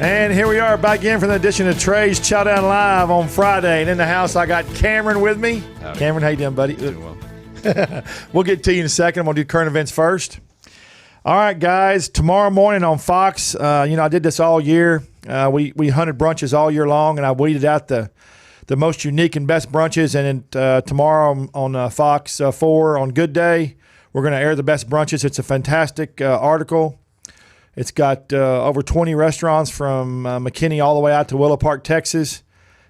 And here we are back again for the edition of Trey's Chow Down Live on Friday. And in the house, I got Cameron with me. Howdy. Cameron, how you doing, buddy? Doing well. We'll get to you in a second. I'm going to do current events first. All right, guys. Tomorrow morning on Fox, I did this all year. We hunted brunches all year long, and I weeded out the most unique and best brunches. And then tomorrow on Fox 4 on Good Day, we're going to air the best brunches. It's a fantastic article. It's got over 20 restaurants from McKinney all the way out to Willow Park, Texas.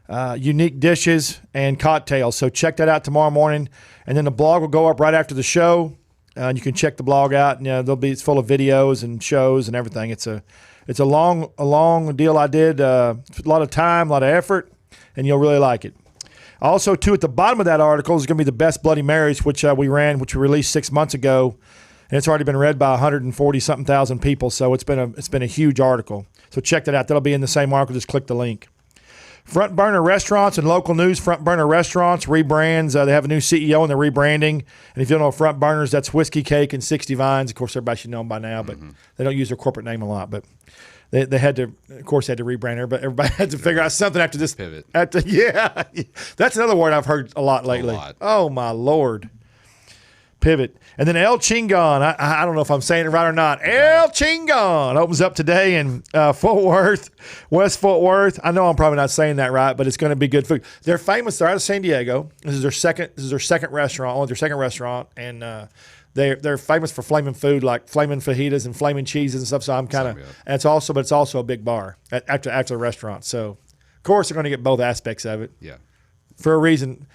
Unique dishes and cocktails. So check that out tomorrow morning. And then the blog will go up right after the show. You can check the blog out. And, it's full of videos and shows and everything. It's a long deal I did. A lot of time, a lot of effort, and you'll really like it. Also, too, at the bottom of that article is going to be the best Bloody Marys, which we released 6 months ago. And it's already been read by 140-something thousand people, so it's been a huge article. So check that out. That'll be in the same article. Just click the link. Front Burner Restaurants and local news. Front Burner Restaurants rebrands. They have a new CEO and they're rebranding. And if you don't know Front Burners, that's Whiskey Cake and 60 Vines. Of course, everybody should know them by now, but they don't use their corporate name a lot. But they had to, of course, rebrand her. But everybody had to figure out something after this pivot. Yeah, that's another word I've heard a lot lately. Oh my Lord. Pivot. And then El Chingon, I don't know if I'm saying it right or not. El Chingon opens up today in Fort Worth, West Fort Worth. I know I'm probably not saying that right, but it's going to be good food. They're famous. They're out of San Diego. This is their second restaurant, only their second restaurant, and they're famous for flaming food like flaming fajitas and flaming cheeses and stuff. So I'm kind of, and it's also a big bar after the restaurant. So of course they're going to get both aspects of it. Yeah, for reasons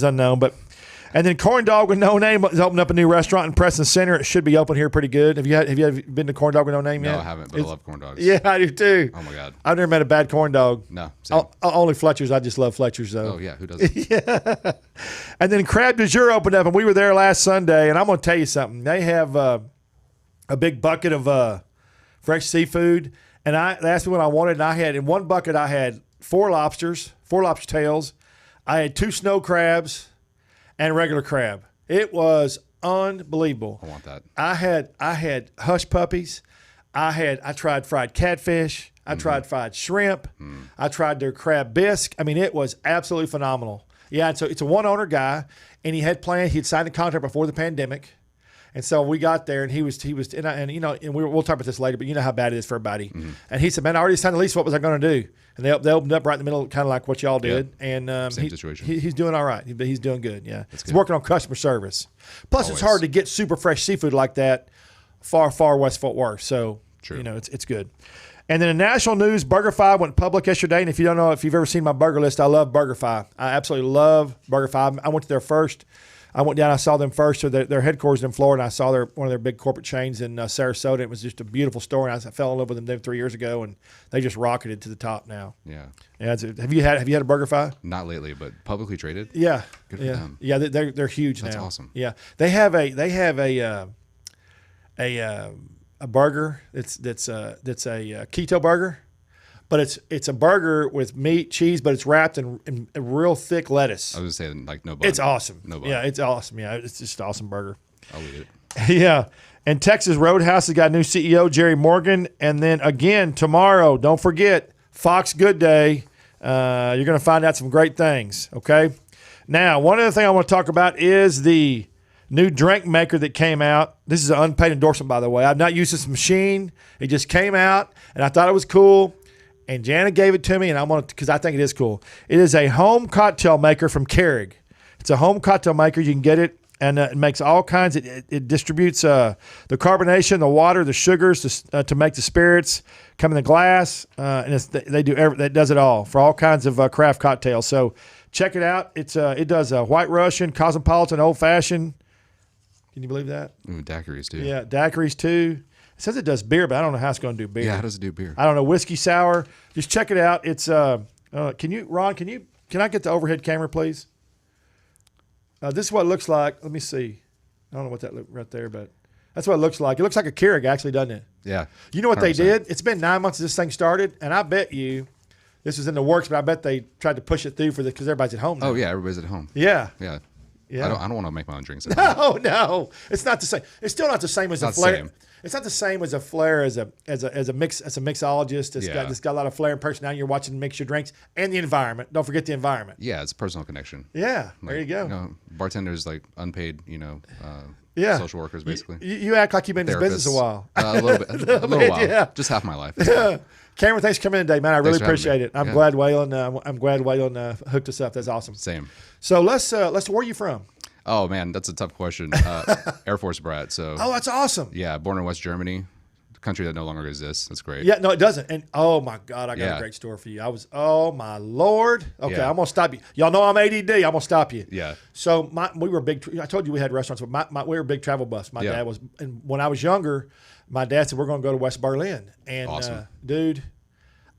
unknown, but. And then Corn Dog with No Name has opened up a new restaurant in Preston Center. It should be open here pretty good. Have you been to Corn Dog with No Name yet? No, I haven't, but I love corn dogs. Yeah, I do too. Oh, my God. I've never met a bad corn dog. No, same. Only Fletcher's. I just love Fletcher's, though. Oh, yeah, who doesn't? Yeah. And then Crab du Jour opened up, and we were there last Sunday. And I'm going to tell you something. They have a big bucket of fresh seafood. And they asked me what I wanted, and in one bucket I had 4 lobster tails. I had 2 snow crabs and regular crab. It was unbelievable. I want that. I had hush puppies. I tried fried catfish. I tried fried shrimp. I tried their crab bisque. I mean, it was absolutely phenomenal. Yeah, and so it's a one-owner guy, and he had signed the contract before the pandemic. And so we got there, and he was, and we'll talk about this later, but you know how bad it is for everybody. And he said, "Man, I already signed the lease. What was I going to do?" And they opened up right in the middle, kind of like what y'all did. Yeah. And same situation. He's doing all right. He's doing good. Yeah, he's working on customer service. Plus, It's hard to get super fresh seafood like that far west Fort Worth. So True. It's good. And then in national news, BurgerFi went public yesterday. And if you don't know, if you've ever seen my burger list, I love BurgerFi. I absolutely love BurgerFi. I went to their first. I went down. I saw them first. So their headquarters in Florida. And I saw one of their big corporate chains in Sarasota. It was just a beautiful store. And I fell in love with them 3 years ago, and they just rocketed to the top now. Yeah. Have you had a BurgerFi? Not lately, but publicly traded. Yeah. Good for them. Yeah, they're huge now. That's awesome. Yeah, they have a burger. That's a keto burger. But it's a burger with meat, cheese, but it's wrapped in a real thick lettuce. I was going to say, like, no bun. It's awesome. No bun. Yeah, it's awesome. Yeah, it's just an awesome burger. I'll eat it. Yeah. And Texas Roadhouse has got a new CEO, Jerry Morgan. And then, again, tomorrow, don't forget, Fox Good Day. You're going to find out some great things, okay? Now, one other thing I want to talk about is the new drink maker that came out. This is an unpaid endorsement, by the way. I've not used this machine. It just came out, and I thought it was cool. And Jana gave it to me, and I want to because I think it is cool. It is a home cocktail maker from Keurig. It's a home cocktail maker. You can get it, and it makes all kinds. It distributes the carbonation, the water, the sugars to make the spirits come in the glass, and it does it all for all kinds of craft cocktails. So check it out. It does White Russian, Cosmopolitan, Old Fashioned. Can you believe that? Ooh, daiquiris too. Yeah, daiquiris too. It says it does beer, but I don't know how it's going to do beer. Yeah, how does it do beer? I don't know. Whiskey sour. Just check it out. It's can I get the overhead camera, please? This is what it looks like. Let me see. I don't know what that looked right there, but that's what it looks like. It looks like a Keurig, actually, doesn't it? Yeah. You know what 100%. they did? It's been 9 months since this thing started, and I bet you this was in the works, but I bet they tried to push it through because everybody's at home now. Oh, yeah, everybody's at home. Yeah. Yeah. Yeah. I don't want to make my own drinks. At home. No, it's not the same. It's still not the same as a Not the flair. same. It's not the same as a flair as a mixologist that's got a lot of flair and personality. You're watching mix your drinks and the environment. Don't forget the environment. Yeah, it's a personal connection. Yeah, Like, there you go. You know, bartenders like unpaid, Yeah. social workers basically. You act like you've been in this business a while. A little bit, a little while. Yeah. Just half my life. Cameron, thanks for coming in today, man. I really for having appreciate me. it. I'm Yeah. glad Waylon hooked us up. That's awesome. Same. So let's where are you from? Oh man, that's a tough question. Air Force brat. So Oh, that's awesome. yeah, born in West Germany, a country that no longer exists. That's great. Yeah, no, it doesn't. And oh my God, I got Yeah. a great story for you. Oh my Lord. Okay, Yeah. I'm gonna stop you. Y'all know I'm ADD. I'm gonna stop you. Yeah. So we were big. I told you we had restaurants, but we were a big travel bus. My Yeah. dad was, and when I was younger, my dad said we're gonna go to West Berlin. And Awesome. dude,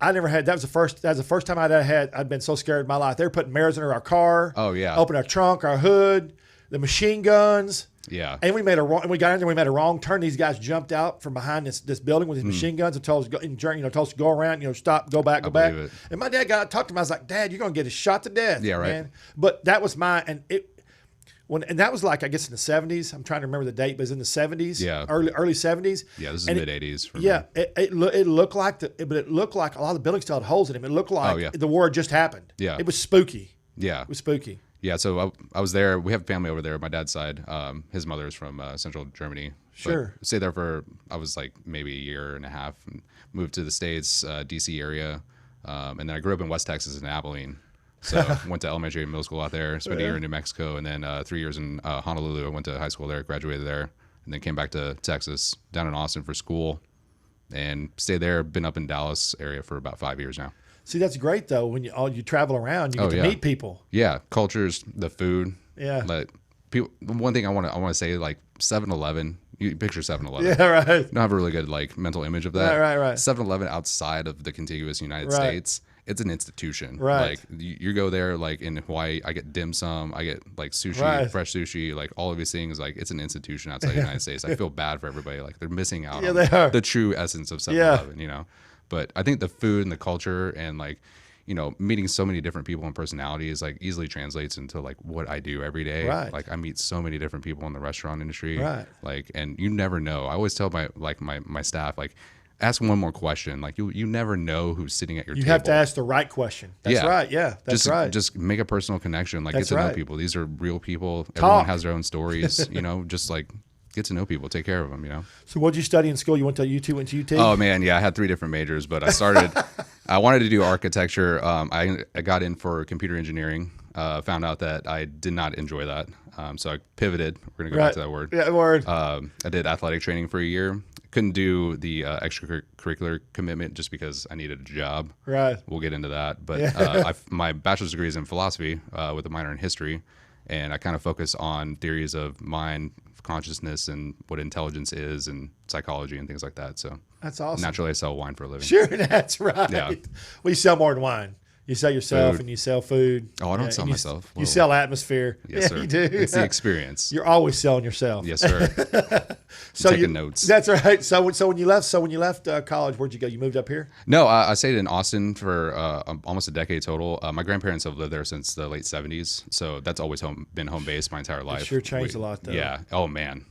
I never had. That was the first time I'd been so scared in my life. They were putting mirrors under our car. Oh, yeah. Open our trunk, our hood, the machine guns. Yeah. And we got in there. We made a wrong turn. These guys jumped out from behind this building with these machine guns and told us told us to go around. Stop, go back, go back. believe it. And my dad got out, talked to him. I was like, Dad, you're gonna get us shot to death. Yeah, right. Man. But that was and that was like, I guess in the 70s. I'm trying to remember the date, but it was in the 70s. Yeah. Early 70s. Yeah, this is And mid 80s for Yeah, me. it looked like it looked like a lot of the buildings still had holes in them. It looked like yeah. the war had just happened. Yeah. It was spooky. Yeah. It was spooky. Yeah, so I was there. We have family over there. My dad's side. His mother is from central Germany. Sure. Stayed there I was like maybe a year and a half. And moved to the States, DC area. And then I grew up in West Texas in Abilene. So went to elementary and middle school out there. Spent a year in New Mexico. And then 3 years in Honolulu. I went to high school there, graduated there. And then came back to Texas, down in Austin for school. And stayed there. Been up in Dallas area for about 5 years now. See, that's great though. When you travel around, you get to yeah. meet people. Yeah, cultures, the food. Yeah. Like people. One thing I want to say, like 7-Eleven. You picture 7-Eleven. Yeah, right. You don't have a really good like mental image of that. Right. 7-Eleven outside of the contiguous United Right. States, it's an institution. Right. Like you go there, like in Hawaii, I get dim sum, I get like sushi, Right. fresh sushi, like all of these things. Like it's an institution outside the United States. I feel bad for everybody. Like they're missing out Yeah, on they are. the true essence of 7-Eleven. But I think the food and the culture and like, meeting so many different people and personalities like easily translates into like what I do every day. Right. Like I meet so many different people in the restaurant industry. Right. Like, and you never know. I always tell my staff, like, ask one more question. Like you never know who's sitting at your table. You have to ask the right question. That's Yeah. right. Yeah, that's right. Just make a personal connection. Like That's get to right. know people. These are real people. Talk. Everyone has their own stories. Just like get to know people. Take care of them. So what did you study in school? You went to UT? Oh man, yeah, I had 3 different majors, but I wanted to do architecture. I got in for computer engineering. Found out that I did not enjoy that, so I pivoted. We're gonna go back to that word. Yeah, word. I did athletic training for a year. Couldn't do the extracurricular commitment just because I needed a job. Right. We'll get into that. But my bachelor's degree is in philosophy with a minor in history, and I kind of focus on theories of mind, consciousness, and what intelligence is, and psychology and things like that. So That's awesome. naturally, I sell wine for a living. Sure, that's right. Yeah. Well, you sell more than wine. You sell yourself Food. and you sell food. Oh, I don't sell and you- myself. You Whoa. sell atmosphere. Yes, Yeah, sir. you do. It's the experience. You're always selling yourself. Yes, sir. So taking notes. That's right. So when you left college, where'd you go? You moved up here? No, I stayed in Austin for almost a decade total. My grandparents have lived there since the late 70s, so that's always been home base my entire life. sure changed a lot, though. Yeah. Oh man,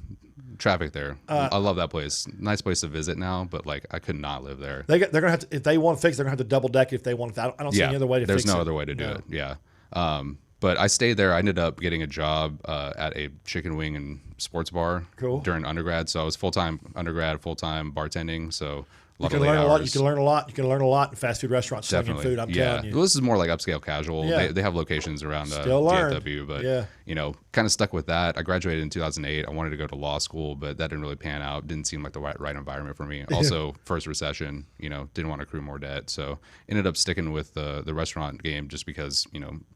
traffic there. I love that place. Nice place to visit now, but like I could not live there. They're gonna have to, if they want to fix, they're gonna have to double deck if they want. I don't see any other way to there's fix it. no other way to do it. Yeah. But I stayed there. I ended up getting a job at a chicken wing and sports bar Cool. during undergrad. So I was full-time undergrad, full-time bartending. So a You lot can of late learn a lot. You hours. can learn a lot. You can learn a lot in fast food restaurants. Slinging Definitely. food. I'm yeah. telling you. Well, this is more like upscale casual. Yeah. They have locations around Still learn. DFW, but Yeah. kind of stuck with that. I graduated in 2008. I wanted to go to law school, but that didn't really pan out. Didn't seem like the right environment for me. Also, first recession, didn't want to accrue more debt. So ended up sticking with the restaurant game just because,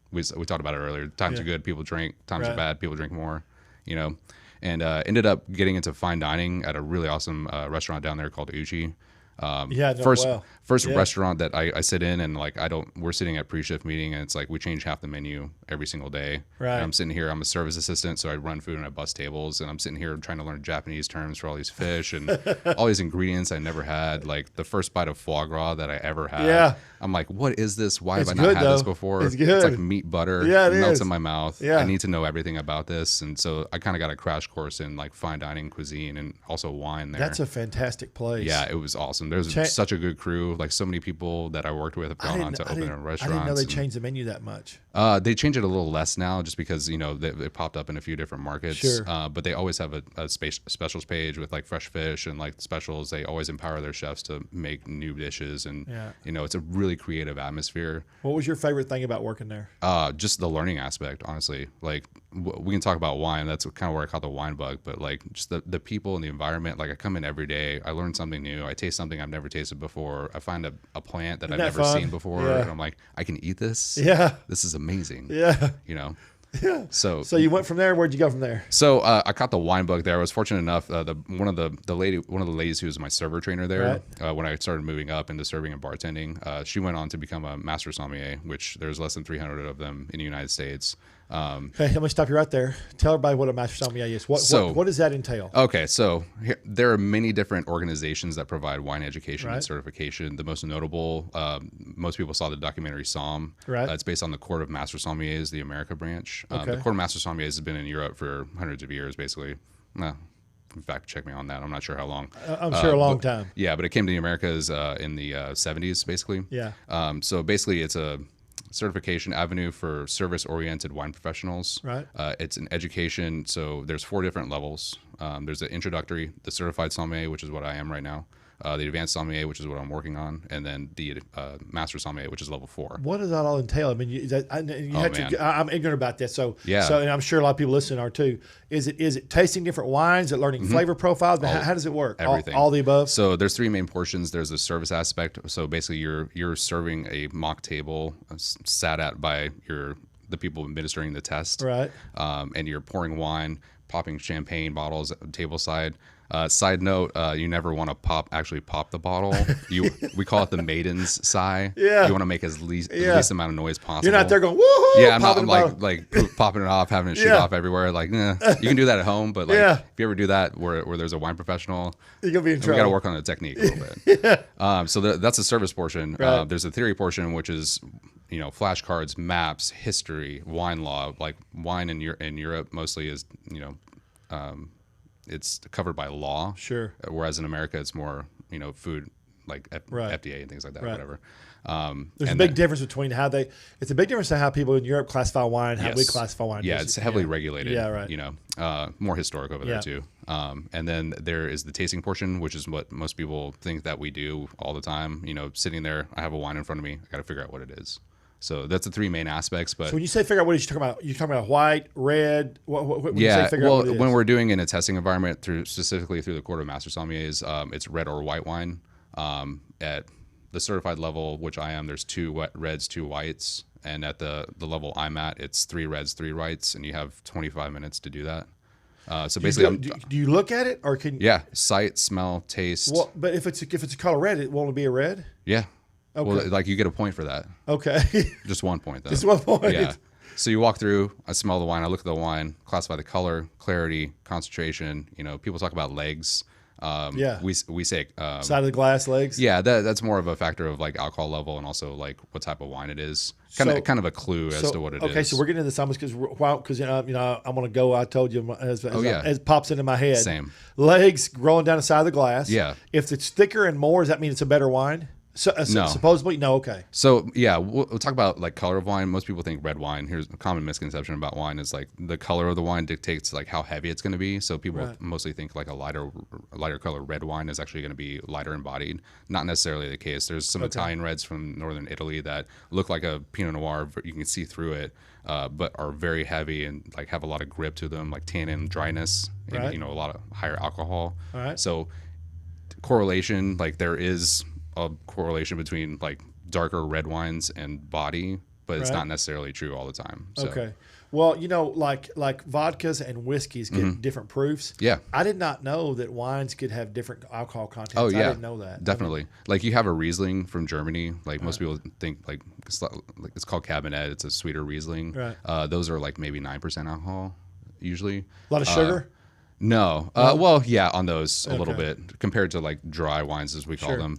we talked about it earlier. Times Yeah. are good, people drink. Times Right. are bad, people drink more, and ended up getting into fine dining at a really awesome restaurant down there called Uchi. Yeah, no, first wow. first Yeah. restaurant that I sit in, and like we're sitting at pre-shift meeting, and it's like we change half the menu every single day. Right. And I'm sitting here, I'm a service assistant, so I run food and I bus tables, and I'm sitting here trying to learn Japanese terms for all these fish and all these ingredients I never had. Like the first bite of foie gras that I ever had. Yeah. I'm like, what is this? Why It's have I not good, had this though. before? It's good. It's like meat butter. Yeah, it melts is. in my mouth. Yeah. I need to know everything about this. And so I kind of got a crash course in like fine dining cuisine and also wine there. That's a fantastic place. Yeah, it was awesome. There's such a good crew. Like so many people that I worked with have gone on to open their restaurants. I didn't know they changed the menu that much. They change it a little less now just because, they popped up in a few different markets. Sure. But they always have a specials page with like fresh fish and like specials. They always empower their chefs to make new dishes. And, it's a really creative atmosphere. What was your favorite thing about working there? Just the learning aspect, honestly. Like we can talk about wine. That's kind of where I caught the wine bug. But like just the people and the environment. Like I come in every day. I learn something new. I taste something I've never tasted before. I find a plant that I've never seen before. Yeah. And I'm like, I can eat this. Yeah. This is amazing. Yeah. Yeah. So you went from there. Where'd you go from there? So I caught the wine bug there. I was fortunate enough. One of the ladies who was my server trainer there, when I started moving up into serving and bartending, she went on to become a master sommelier, which there's less than 300 of them in the United States. Okay, let me stop you right there. Tell everybody what a master sommelier is. What does that entail? Okay, so there are many different organizations that provide wine education and certification. The most notable, most people saw the documentary Somm. Right. It's based on the Court of Master Sommeliers, the America branch. The Court of Master Sommeliers has been in Europe for hundreds of years, basically. In fact, check me on that. I'm not sure how long. I'm sure a long time. Yeah, but it came to the Americas in the 70s, basically. Yeah. So basically, it's a certification avenue for service-oriented wine professionals. Right. It's an education. So there's 4 different levels. There's the introductory, the certified sommelier, which is what I am right now. The advanced sommelier, which is what I'm working on, and then the master sommelier, which is level 4. What does that all entail? I mean, I'm ignorant about this, so Yeah. and I'm sure a lot of people listening are too. Is it tasting different wines? Is it learning flavor profiles? How does it work? Everything. All the above. So there's 3 main portions. There's the service aspect. So basically, you're serving a mock table sat at by the people administering the test, Right. And you're pouring wine, popping champagne bottles at the table side. Side note, you never want to actually pop the bottle. We call it the maiden's sigh. Yeah. You want to make the least amount of noise possible. You're not there going woohoo. Yeah, I'm popping not like popping it off, having it shoot off everywhere. Like, nah. You can do that at home, but like if you ever do that where there's a wine professional, you're gonna be in trouble. We got to work on the technique a little bit. So that's the service portion. Right. There's a theory portion, which is flashcards, maps, history, wine law. Like wine in Europe mostly is it's covered by law. Sure. Whereas in America, it's more, food like FDA and things like that, whatever. There's a big difference between it's a big difference to how people in Europe classify wine and how we classify wine. Yeah, it's heavily regulated. Yeah, right. More historic over there too. And then there is the tasting portion, which is what most people think that we do all the time. Sitting there, I have a wine in front of me. I got to figure out what it is. So that's the 3 main aspects. But so when you say figure out what it is, you're talking about white, red. What you say figure out what it is? When we're doing in a testing environment specifically through the Court of Master Sommeliers, it's red or white wine. At the certified level, which I am, there's 2 reds, 2 whites, and at the level I'm at, it's 3 reds, 3 whites, and you have 25 minutes to do that. So basically, do you look at it or can? Yeah, sight, smell, taste. Well, but if it's a color red, it won't be a red. Yeah. Okay. Well, like you get a point for that. Okay. Just 1 point though. Just 1 point. Yeah. So you walk through, I smell the wine, I look at the wine, classify the color, clarity, concentration. People talk about legs. We say side of the glass, legs. Yeah, that's more of a factor of like alcohol level and also like what type of wine it is. Kind of a clue as to what it is. Okay, so we're getting into this almost because I'm gonna go. I told you as it pops into my head. Same legs rolling down the side of the glass. Yeah. If it's thicker and more, does that mean it's a better wine? No. Supposedly, no. Okay. So yeah, we'll talk about like color of wine. Most people think red wine. Here's a common misconception about wine is like the color of the wine dictates like how heavy it's going to be. So people mostly think like a lighter color red wine is actually going to be lighter embodied. Not necessarily the case. There's some Italian reds from northern Italy that look like a Pinot Noir. You can see through it, but are very heavy and like have a lot of grip to them, like tannin, dryness, and a lot of higher alcohol. All right. So correlation, like there is a correlation between like darker red wines and body but it's Right. not necessarily true all the time. So. Okay. Well, like vodkas and whiskeys get different proofs. Yeah. I did not know that wines could have different alcohol contents. Oh yeah, I didn't know that. Definitely. Like you have a Riesling from Germany. Like most people think like it's called Cabernet. It's a sweeter Riesling. Right. Those are like maybe 9% alcohol usually. A lot of sugar. No. Well, yeah, on those a little Okay. bit compared to like dry wines as we call Sure. them.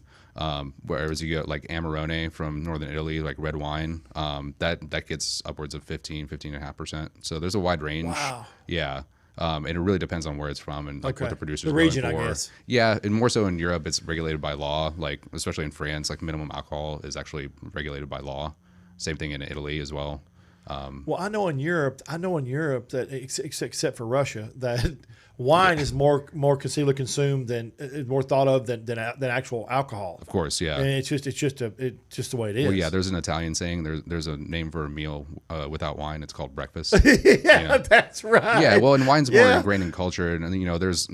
Whereas you get like Amarone from northern Italy, like red wine, that gets upwards of 15.5%. So there's a wide range. Wow. Yeah. And it really depends on where it's from and like what the producer's The region, going I for. guess. Yeah, and more so in Europe, it's regulated by law. Like especially in France, like minimum alcohol is actually regulated by law. Same thing in Italy as well. Well, I know in Europe that except for Russia, that wine is more conceivably consumed than more thought of than actual alcohol. Of course, yeah. And it's just the way it is. Well, yeah, there's an Italian saying. There's a name for a meal without wine. It's called breakfast. yeah, that's right. Yeah, well, and wine's more Yeah. ingrained in culture, and you know, there's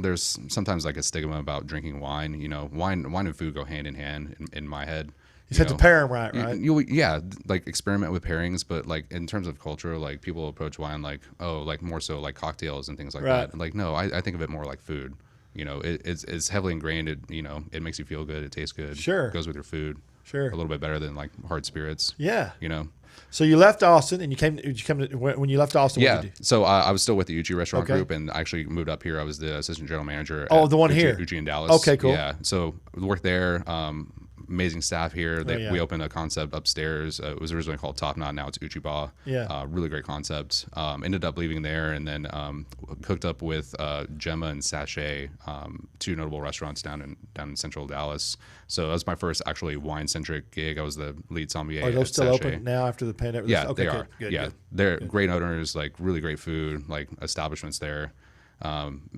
sometimes like a stigma about drinking wine. You know, wine and food go hand in hand in my head. You have to pair them right, right? Yeah, like experiment with pairings, but like in terms of culture, like people approach wine like, oh, like more so like cocktails and things like Right. that. And like, no, I think of it more like food. You know, it's heavily ingrained. It makes you feel good. It tastes good. Sure. It goes with your food. Sure. A little bit better than like hard spirits. Yeah. You know. So you left Austin, and when you left Austin, Yeah. what did you do? So I was still with the Uchi restaurant Okay. group, and I actually moved up here. I was the assistant general manager. Oh, at the one Uchi, here. Uchi in Dallas. Okay, cool. Yeah. So worked there. Amazing staff here. yeah. We opened a concept upstairs. It was originally called Top Knot. Now it's Uchi Ba. Yeah. Really great concept. Ended up leaving there, and then hooked up with Gemma and Sachet, two notable restaurants down in central Dallas. So that was my first actually wine centric gig. I was the lead sommelier. Are those at still Sachet. open now after the pandemic? Yeah, Okay, they good, are. Good, yeah, good. they're great owners, like really great food, like establishments there.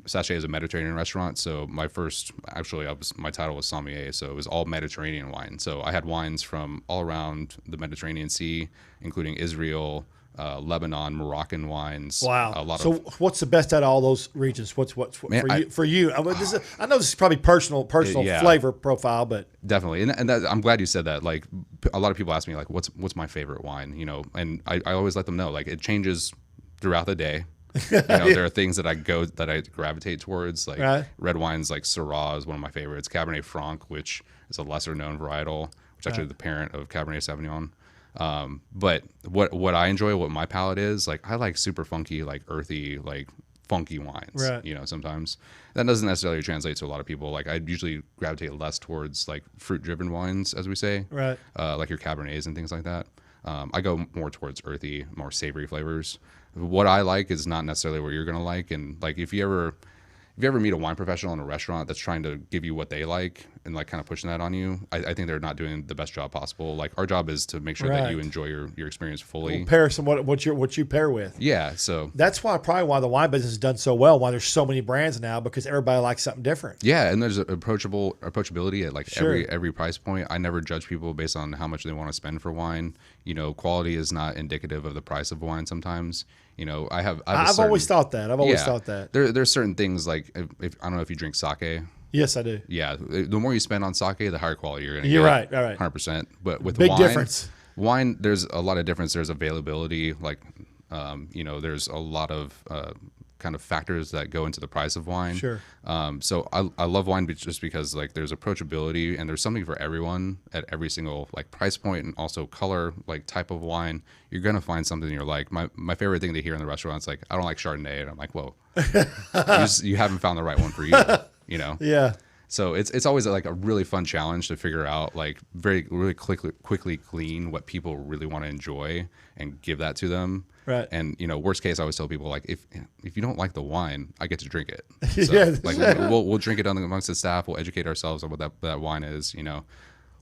Sachet is a Mediterranean restaurant, so my title was sommelier, so it was all Mediterranean wine. So I had wines from all around the Mediterranean Sea, including Israel, Lebanon, Moroccan wines. Wow. A lot So of what's the best out of all those regions? What's Man, for you? I know this is probably personal Yeah. flavor profile, but definitely, and that, I'm glad you said that. Like a lot of people ask me, like, what's my favorite wine? You know, and I always let them know, like, it changes throughout the day. You know, there are things that I gravitate towards, like Right. red wines, like Syrah is one of my favorites. Cabernet Franc, which is a lesser known varietal, which is actually the parent of Cabernet Sauvignon. But what I enjoy, what my palate is, like I like super funky, like earthy, like funky wines. Right. You know, sometimes that doesn't necessarily translate to a lot of people. Like I usually gravitate less towards like fruit driven wines, as we say, right. like your Cabernets and things like that. I go more towards earthy, more savory flavors. What I like is not necessarily what you're gonna like, and like if you ever meet a wine professional in a restaurant that's trying to give you what they like and like kind of pushing that on you, I think they're not doing the best job possible. Like our job is to make sure that you Right. enjoy your experience fully. Comparison, what you pair with. Yeah, so That's why the wine business has done so well. Why there's so many brands now, because everybody likes something different. yeah, and there's approachability at like Sure. every price point. I never judge people based on how much they want to spend for wine. You know, quality is not indicative of the price of wine sometimes. You know, I've always thought that. I've always thought that. There's certain things like if I don't know if you drink sake. Yes, I do. Yeah, the more you spend on sake, the higher quality you're gonna get. You're right. All right. 100%. But with Big wine, difference. Wine, there's a lot of difference. There's availability, like you know, there's a lot of kind of factors that go into the price of wine. Sure. So I love wine just because like there's approachability and there's something for everyone at every single like price point and also color, like type of wine. You're gonna find something you're like. My favorite thing to hear in the restaurant's like, I don't like Chardonnay, and I'm like, whoa, you haven't found the right one for you. You know. Yeah. So it's always like a really fun challenge to figure out, like really quickly glean what people really want to enjoy and give that to them. Right. And you know, worst case, I always tell people like, if you don't like the wine, I get to drink it. So, Yeah. like we'll drink it amongst the staff. We'll educate ourselves on what that wine is. You know.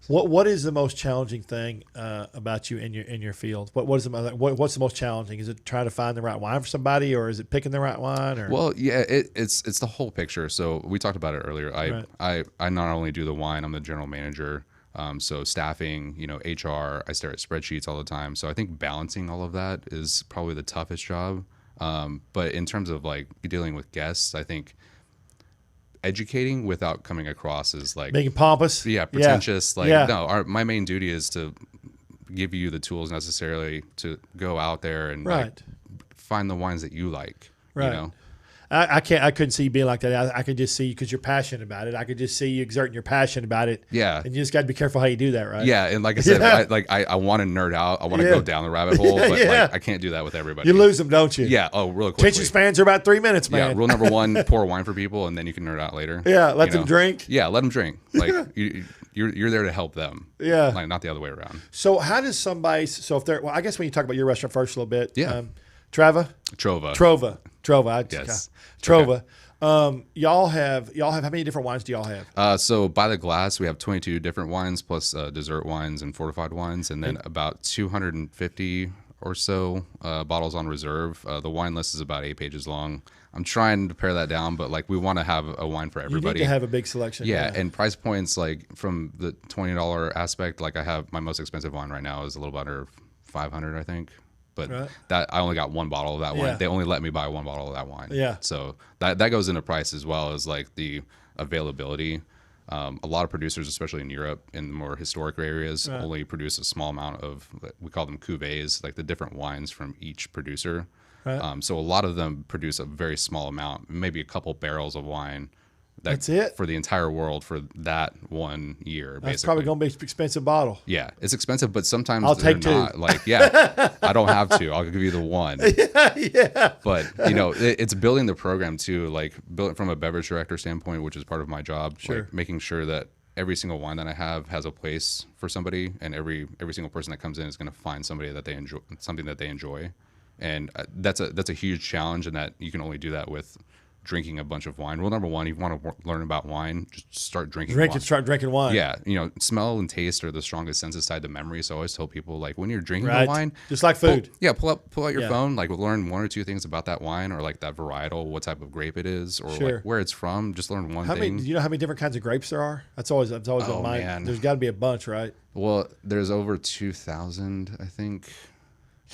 What is the most challenging thing about you in your field? What's the most challenging? Is it trying to find the right wine for somebody, or is it picking the right wine? Or Well, yeah, it's the whole picture. So we talked about it earlier. Right. I not only do the wine, I'm the general manager. So staffing, you know, HR, I stare at spreadsheets all the time. So I think balancing all of that is probably the toughest job. But in terms of like dealing with guests, I think educating without coming across as like making pompous. pretentious. Like Yeah. no, my main duty is to give you the tools necessarily to go out there and like, find the wines that you like. Right. You know? I couldn't see you being like that. I could just see you because you're passionate about it. I could just see you exerting your passion about it. Yeah. And you just got to be careful how you do that, right? Yeah. And like I said, I want to nerd out. I want to go down the rabbit hole, but like I can't do that with everybody. You lose them, don't you? Yeah. Oh, really quickly. Attention spans are about 3 minutes, man. Yeah. Rule number 1, pour wine for people, and then you can nerd out later. Yeah. Let them drink. Yeah. Let them drink. Like you're there to help them. Yeah. Like not the other way around. So how does somebody, so if they're, well, I guess when you talk about your restaurant first a little bit. Yeah. Trova. Yes. Trova. Okay. Y'all have how many different wines do y'all have? So by the glass, we have 22 different wines plus dessert wines and fortified wines, and then about 250 or so bottles on reserve. The wine list is about 8 pages long. I'm trying to pare that down, but like we want to have a wine for everybody. You need to have a big selection. Yeah, and price points like from the $20 aspect, like I have my most expensive wine right now is a little under $500, I think. But that I only got 1 bottle of that wine. They only let me buy 1 bottle of that wine. Yeah. So that goes into price as well as like the availability. A lot of producers, especially in Europe, in the more historic areas, only produce a small amount of, we call them cuvées, like the different wines from each producer. So a lot of them produce a very small amount, maybe a couple barrels of wine. That's it for the entire world for that 1 year. Basically, that's probably going to be an expensive bottle. Yeah, it's expensive, but sometimes I'll take 2. Not. Like, I don't have to. I'll give you the 1. Yeah. But it's building the program too. Like built from a beverage director standpoint, which is part of my job. Sure. Like making sure that every single wine that I have has a place for somebody, and every single person that comes in is going to find somebody that they enjoy, something that they enjoy, and that's a huge challenge, and that you can only do that with drinking a bunch of wine. Rule number 1, if you want to learn about wine, just start drinking wine. Start drinking wine. Yeah, smell and taste are the strongest senses tied to memory. So I always tell people, like, when you're drinking the wine, just like food. Pull out your phone, like learn 1 or 2 things about that wine, or like that varietal, what type of grape it is, or like where it's from. Just learn one thing. Do you know how many different kinds of grapes there are? That's always been my. Man. There's got to be a bunch, right? Well, there's over 2,000, I think.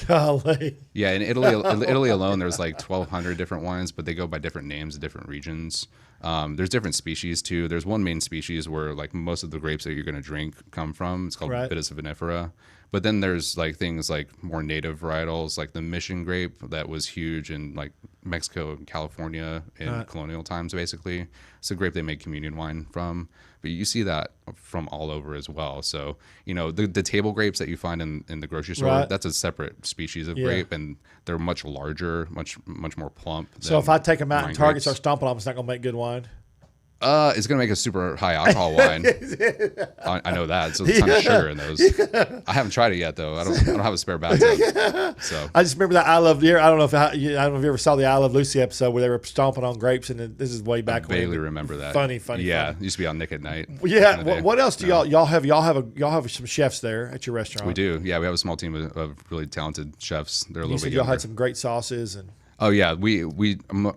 Golly. Yeah, in Italy alone, there's like 1,200 different wines, but they go by different names in different regions. There's different species too. There's one main species where like most of the grapes that you're going to drink come from. It's called Vitis vinifera. But then there's like things like more native varietals, like the Mission grape that was huge in like Mexico and California in colonial times, basically. It's a grape they make communion wine from. But you see that from all over as well. So, the table grapes that you find in the grocery store, that's a separate species of grape, and they're much larger, much more plump. So if I take them out and Target start stomping on them, it's not going to make good wine? It's going to make a super high alcohol wine. I know that. So there's a ton of sugar in those. I haven't tried it yet, though. I don't have a spare bathtub. So I just remember that I Love Deer. I don't know if you ever saw the I Love Lucy episode where they were stomping on grapes, and this is way back when. I vaguely remember that. Funny. Yeah, it used to be on Nick at Night. Yeah. What else do y'all have? Y'all have some chefs there at your restaurant. We do. Yeah, we have a small team of really talented chefs. They're a little bit y'all had some great sauces and. Oh yeah,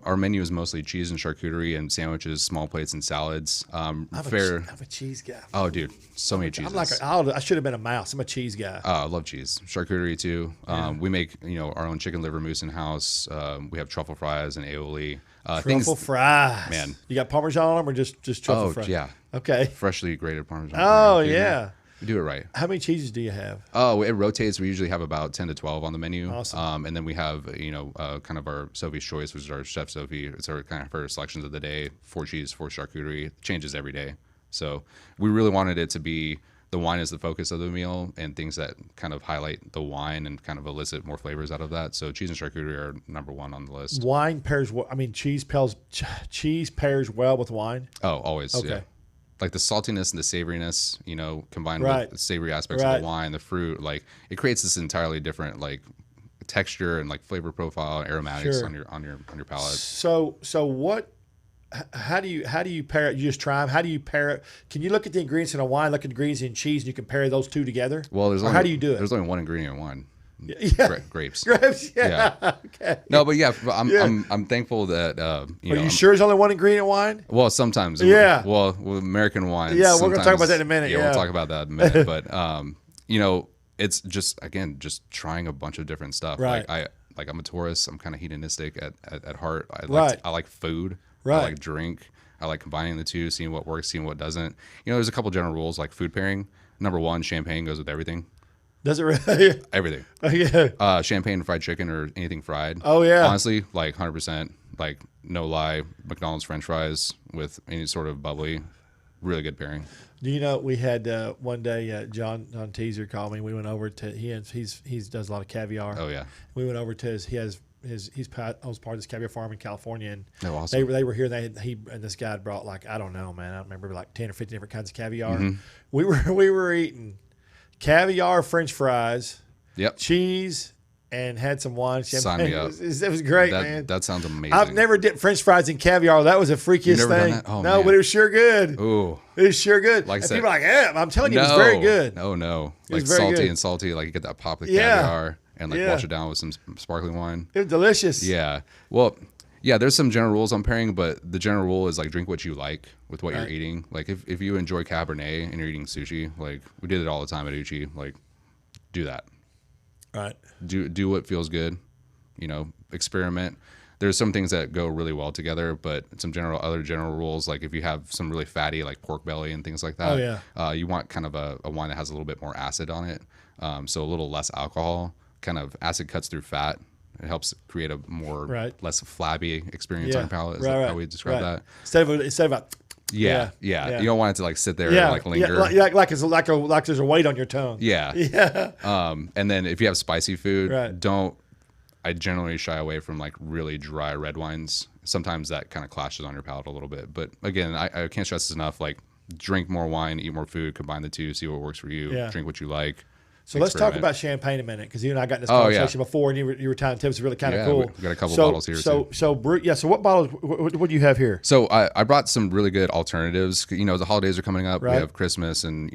our menu is mostly cheese and charcuterie and sandwiches, small plates and salads. I'm a cheese guy. Oh dude, so many cheeses. I should have been a mouse. I'm a cheese guy. I love cheese, charcuterie too. We make our own chicken liver mousse in house. We have truffle fries and aioli. Truffle fries, man. You got Parmesan on them or just truffle fries? Oh yeah. Okay. Freshly grated Parmesan. Oh yeah. We do it right. How many cheeses do you have? Oh, it rotates. We usually have about 10 to 12 on the menu. Awesome. And then we have, kind of our Sophie's Choice, which is our Chef Sophie. It's our kind of her selections of the day. 4 cheese, 4 charcuterie. It changes every day. So we really wanted it to be the wine is the focus of the meal and things that kind of highlight the wine and kind of elicit more flavors out of that. So cheese and charcuterie are number 1 on the list. Wine pairs well. I mean, cheese pairs well with wine. Oh, always. Okay. Yeah. Like the saltiness and the savoriness, combined with the savory aspects of the wine, the fruit, like it creates this entirely different like texture and like flavor profile and aromatics on your palate. So what? How do you pair it? You just try them. How do you pair it? Can you look at the ingredients in a wine, look at the ingredients in cheese, and you compare those two together? Well, how do you do it? There's only one ingredient in wine. Yeah. Grapes. Yeah. Okay. No, but I'm thankful that Are you sure there's only one ingredient in wine? Well, sometimes. Yeah. Well, with American wines. Yeah, we're gonna talk about that in a minute. Yeah, we'll talk about that in a minute. But it's just trying a bunch of different stuff. Right. Like I'm a tourist. I'm kind of hedonistic at heart. I like food. Right. I like drink. I like combining the two, seeing what works, seeing what doesn't. There's a couple general rules like food pairing. Number 1, champagne goes with everything. Does it really? Everything. Yeah. Champagne fried chicken or anything fried. Oh, yeah. Honestly, like 100%, like no lie, McDonald's French fries with any sort of bubbly, really good pairing. Do you know we had one day John Teaser called me. We went over to he does a lot of caviar. Oh yeah. We went over to I was part of this caviar farm in California, and Oh, awesome. they were here. And this guy had brought like, I don't know, man. I don't remember, like 10 or 15 different kinds of caviar. Mm-hmm. We were eating caviar, French fries, Yep. cheese, and had some wine. Sign Champagne. me up. It was great, man. That sounds amazing. I've never dipped French fries in caviar. That was the freakiest never done thing. that? Oh, no, man. but it was sure good. Ooh. It was sure good. Like I and said, people are like, yeah, I'm telling you, it was very good. No. It was Like very salty good. and salty. Like you get that pop of the Yeah. caviar and like Yeah. wash it down with some sparkling wine. It was delicious. Yeah. Well, yeah, there's some general rules on pairing, but the general rule is like drink what you like with what you're eating. Like if you enjoy Cabernet and you're eating sushi, like we did it all the time at Uchi, like do that. Right. Do what feels good, experiment. There's some things that go really well together, but some other general rules, like if you have some really fatty like pork belly and things like that, you want kind of a wine that has a little bit more acid on it. So a little less alcohol, kind of acid cuts through fat. It helps create a more less flabby experience on your palate. Is that how we describe that? Instead of Yeah. You don't want it to like sit there and like linger. Like there's a weight on your tongue. Yeah. And then if you have spicy food, Right. I generally shy away from like really dry red wines. Sometimes that kind of clashes on your palate a little bit. But again, I can't stress this enough. Like drink more wine, eat more food, combine the two, see what works for you, drink what you like. So let's talk about champagne a minute, because you and I got in this conversation before, and you were telling tips really kind of cool. We got a couple bottles here too. So what bottles? What do you have here? So I brought some really good alternatives. The holidays are coming up. Right. We have Christmas, and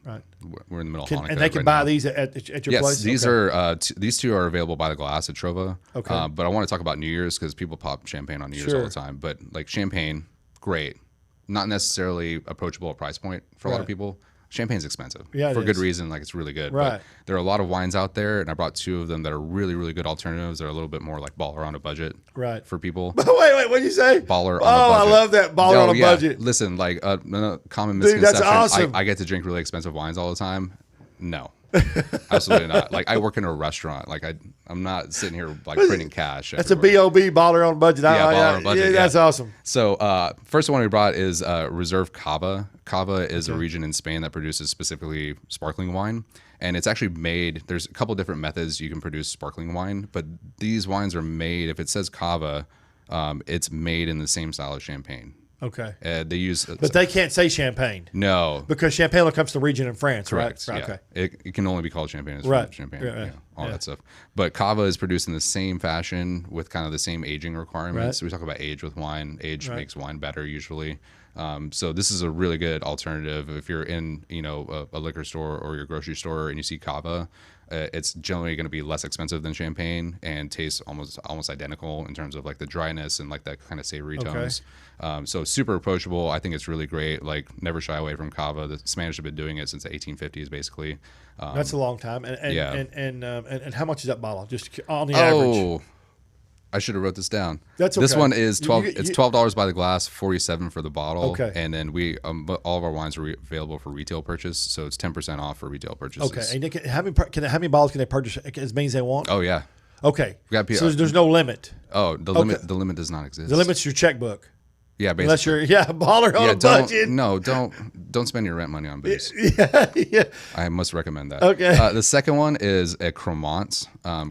Right. We're in the middle of Hanukkah. And they can right buy now. these at your place? Yes, these are these two are available by the glass at Trova. Okay. But I want to talk about New Year's because people pop champagne on New Year's all the time. But like champagne, great. Not necessarily approachable at price point for a lot of people. Champagne's expensive for good reason. Like it's really good. Right. But there are a lot of wines out there, and I brought two of them that are really, really good alternatives. They're a little bit more like baller on a budget. Right. For people. Wait, what did you say? Baller on a budget. I love that baller on a budget. Listen, like common Dude, misconception. that's awesome. I get to drink really expensive wines all the time. No. Absolutely not. Like I work in a restaurant. Like I'm not sitting here like printing cash. That's everywhere. A B.O.B. baller on a budget. Baller on a budget. That's awesome. So first one we brought is Reserve Cava. Cava is a region in Spain that produces specifically sparkling wine. And it's actually made, there's a couple different methods you can produce sparkling wine, but these wines are made, if it says Cava, it's made in the same style as champagne. Okay. They use, but they can't say champagne. No, because champagne only comes to the region in France, correct. right? Yeah. Okay. It can only be called champagne. It's Right. Champagne, Right. all that stuff. But Cava is produced in the same fashion with kind of the same aging requirements. Right. So we talk about age with wine. Age makes wine better usually. So this is a really good alternative if you're in a liquor store or your grocery store and you see Cava. It's generally going to be less expensive than champagne and tastes almost identical in terms of like the dryness and like that kind of savory tones. So super approachable. I think it's really great. Like never shy away from Cava. The Spanish have been doing it since the 1850s, basically. That's a long time. And how much is that bottle? Just on the average. I should have wrote this down. That's okay. This one is it's $12 by the glass, $47 for the bottle. Okay. And then we all of our wines are available for retail purchase, so it's 10% off for retail purchases. Okay. And how many bottles can they purchase as many as they want? Oh yeah. Okay. So there's no limit. Oh, the limit does not exist. The limit's your checkbook. Yeah, basically. Unless you're a baller on a budget. Don't spend your rent money on booze. Yeah. I must recommend that. Okay. The second one is a Cremant.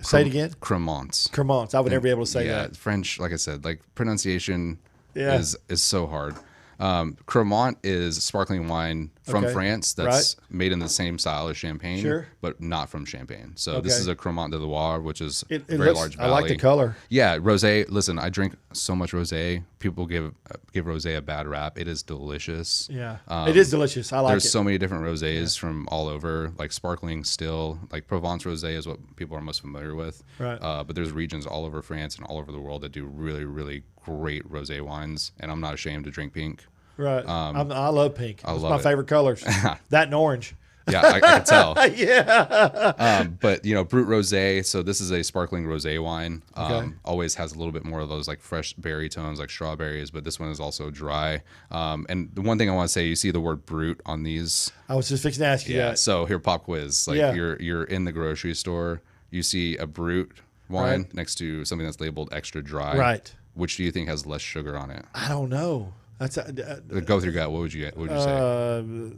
Say it again. Cremant. Cremant. I would never be able to say that. French, like I said, like pronunciation is so hard. Cremant is sparkling wine from France that's made in the same style as champagne, but not from Champagne. So this is a Cremant de Loire, which is very large valley. I like the color. Yeah, rosé. Listen, I drink so much rosé. People give rosé a bad rap. It is delicious. Yeah, it is delicious. I like it. There's so many different rosés from all over, like sparkling still. Like Provence rosé is what people are most familiar with. Right. But there's regions all over France and all over the world that do really, really great rosé wines, and I'm not ashamed to drink pink. Right. I love pink. It's my it. favorite colors. That and orange. Yeah, I can tell. Yeah. But Brut Rosé. So this is a sparkling rosé wine. Okay. Always has a little bit more of those like fresh berry tones, like strawberries. But this one is also dry. And the one thing I want to say, you see the word Brut on these. I was just fixing to ask you Yeah. that. So here, pop quiz. Like Yeah. you're in the grocery store. You see a Brut wine next to something that's labeled extra dry. Right. Which do you think has less sugar on it? I don't know. That's Go with your gut. What would you say?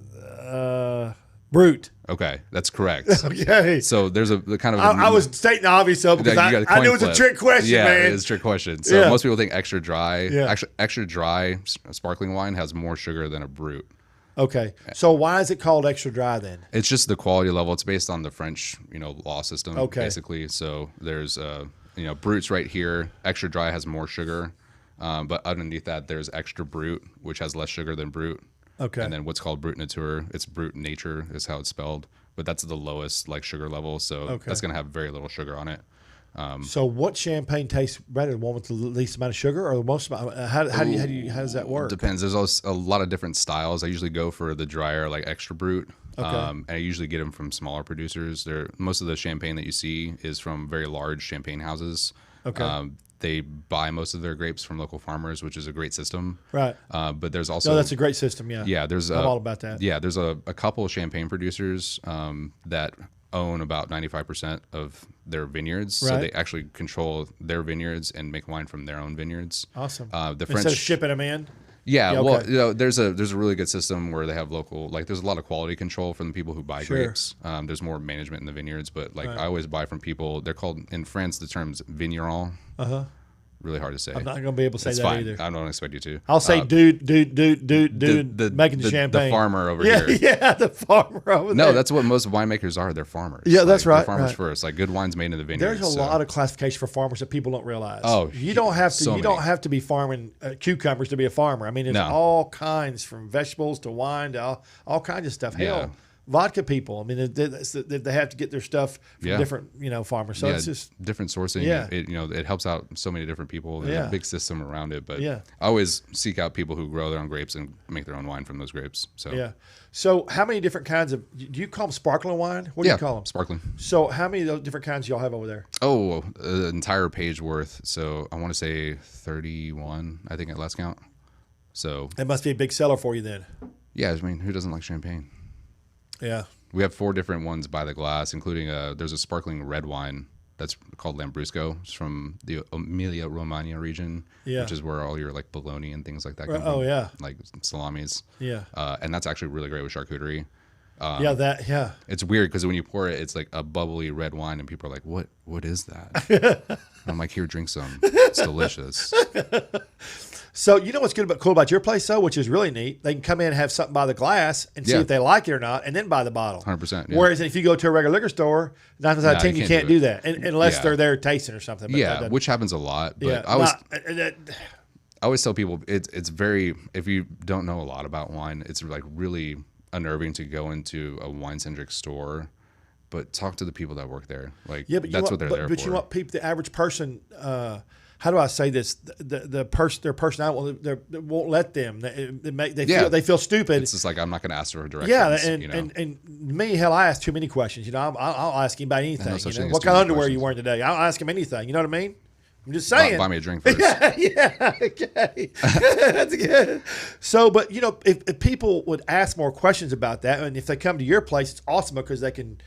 Brute. Okay, that's correct. Okay. So there's the kind of I was stating the obvious though because you got a I coin knew it was a flip. trick question, yeah, man. it is a trick question. So Yeah. most people think extra dry. Yeah. Actually, extra dry sparkling wine has more sugar than a Brut. Okay. So why is it called extra dry then? It's just the quality level. It's based on the French, law system, Okay. basically. So there's, Brut's right here. Extra dry has more sugar, but underneath that there's extra Brut, which has less sugar than Brut. Okay. And then what's called Brut Nature, it's Brut Nature is how it's spelled, but that's the lowest like sugar level. So that's gonna have very little sugar on it. So what champagne tastes better, the one with the least amount of sugar or the most amount? How does that work? Depends. There's also a lot of different styles. I usually go for the drier, like extra Brut. And I usually get them from smaller producers. Most of the champagne that you see is from very large champagne houses. Okay. They buy most of their grapes from local farmers, which is a great system. Right. But there's also No, that's a great system. Yeah. yeah. There's I'm all about that. Yeah, there's a couple of champagne producers that own about 95% of their vineyards, so Right. they actually control their vineyards and make wine from their own vineyards. Awesome. The Instead French of shipping them in. yeah, Yeah, well, okay. there's a really good system where they have local, like there's a lot of quality control from the people who buy Sure. grapes. There's more management in the vineyards, but like I always buy from people. They're called in France the term's vigneron. Really hard to say. I'm not going to be able to say That's that fine. either. I don't expect you to. I'll say dude, making the champagne. The farmer over Yeah, here. yeah, the farmer over there. No, that's what most winemakers are. They're farmers. Yeah, that's They're right, farmers right. first. Like good wine's made in the vineyards. There's a lot of classification for farmers that people don't realize. Oh, you don't have to. so You don't many. have to be farming cucumbers to be a farmer. I mean, there's No. all kinds from vegetables to wine to all kinds of stuff. Hell, Yeah. vodka people. I mean, they have to get their stuff from Yeah. different farmers. So it's just different sourcing. Yeah. It helps out so many different people. There's Yeah. a big system around it, but Yeah. I always seek out people who grow their own grapes and make their own wine from those grapes. So yeah. So how many different kinds of do you call them sparkling wine? What do you call them? sparkling. So how many of those different kinds y'all have over there? Oh, an entire page worth. So I want to say 31, I think at last count. So It must be a big seller for you then. yeah, I mean, who doesn't like champagne? Yeah. We have 4 different ones by the glass, including there's a sparkling red wine that's called Lambrusco. It's from the Emilia-Romagna region, Yeah. which is where all your like bologna and things like that come Right. from. Oh, yeah. Like salamis. Yeah. And that's actually really great with charcuterie. Yeah. It's weird because when you pour it, it's like a bubbly red wine, and people are like, What is that?" I'm like, "Here, drink some. It's delicious." So you know what's cool about your place though, which is really neat. They can come in and have something by the glass and see Yeah. if they like it or not, and then buy the bottle. 100%. Yeah. Whereas if you go to a regular liquor store, 9 times out of 10 you can't do that unless Yeah. they're there tasting or something. But that Yeah, doesn't- which happens a lot. But yeah. I always Not- I always tell people it's very, if you don't know a lot about wine, it's like really unnerving to go into a wine centric store, but talk to the people that work there. Like yeah, but that's what they're there but for. you want people, the average person. How do I say this? The person, their personality, they won't let them. They feel stupid. It's just like I'm not going to ask for directions. Yeah, and me, hell, I ask too many questions. I'll ask anybody anything. such thing as What too kind of many underwear you questions. wearing today? I'll ask him anything. You know what I mean? I'm just saying. Buy me a drink first. Yeah, okay. That's good. So, but if people would ask more questions about that, and if they come to your place, it's awesome because they can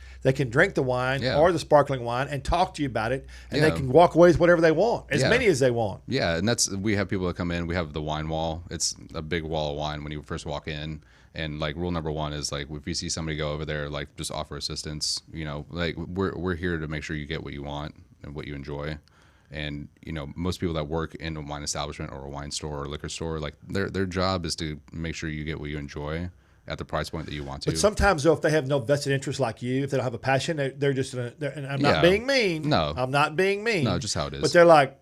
drink the wine Yeah. or the sparkling wine and talk to you about it, and they Yeah. can walk away with whatever they want, as Yeah. many as they want. Yeah, and we have people that come in. We have the wine wall. It's a big wall of wine when you first walk in. And like rule number 1 is like if you see somebody go over there, like just offer assistance. Like we're here to make sure you get what you want and what you enjoy. And most people that work in a wine establishment or a wine store or a liquor store, like their job is to make sure you get what you enjoy at the price point that you want to. But sometimes, though, if they have no vested interest like you, if they don't have a passion, they're just and I'm not Yeah. being mean. No. I'm not being mean. No, just how it is. But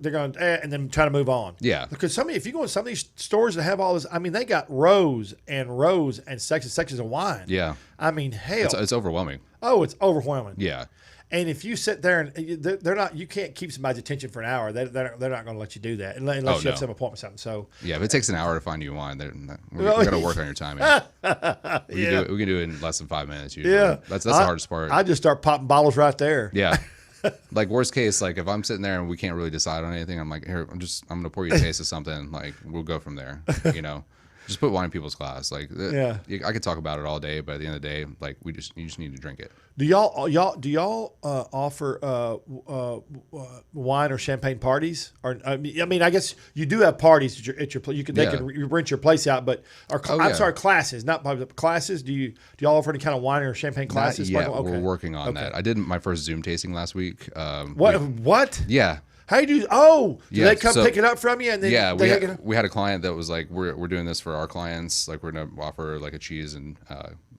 they're going and then try to move on. Yeah. Because if you go in some of these stores that have all this, I mean, they got rows and rows and sections of wine. Yeah, I mean, hell, it's overwhelming. it's overwhelming. Yeah. And if you sit there and they're not, you can't keep somebody's attention for an hour. They're not going to let you do that unless you have some appointment or something. So yeah, if it takes an hour to find you wine, we got to work on your timing. We can do it in less than 5 minutes usually. Yeah, that's the hardest part. I just start popping bottles right there. Yeah. Like worst case, like if I'm sitting there and we can't really decide on anything, I'm like, here, I'm gonna pour you a taste of something. Like we'll go from there. Just put wine in people's glass. Like I could talk about it all day, but at the end of the day, like you just need to drink it. Do y'all offer wine or champagne parties? Or I mean, I guess you do have parties at your place. They can rent your place out, but classes, not probably classes. Do y'all offer any kind of wine or champagne classes? Yeah, we're working on that. I did my first Zoom tasting last week. What? Yeah. How do you? Oh, do they come pick it up from you? And then we had a client that was like, we're doing this for our clients. Like we're gonna offer like a cheese and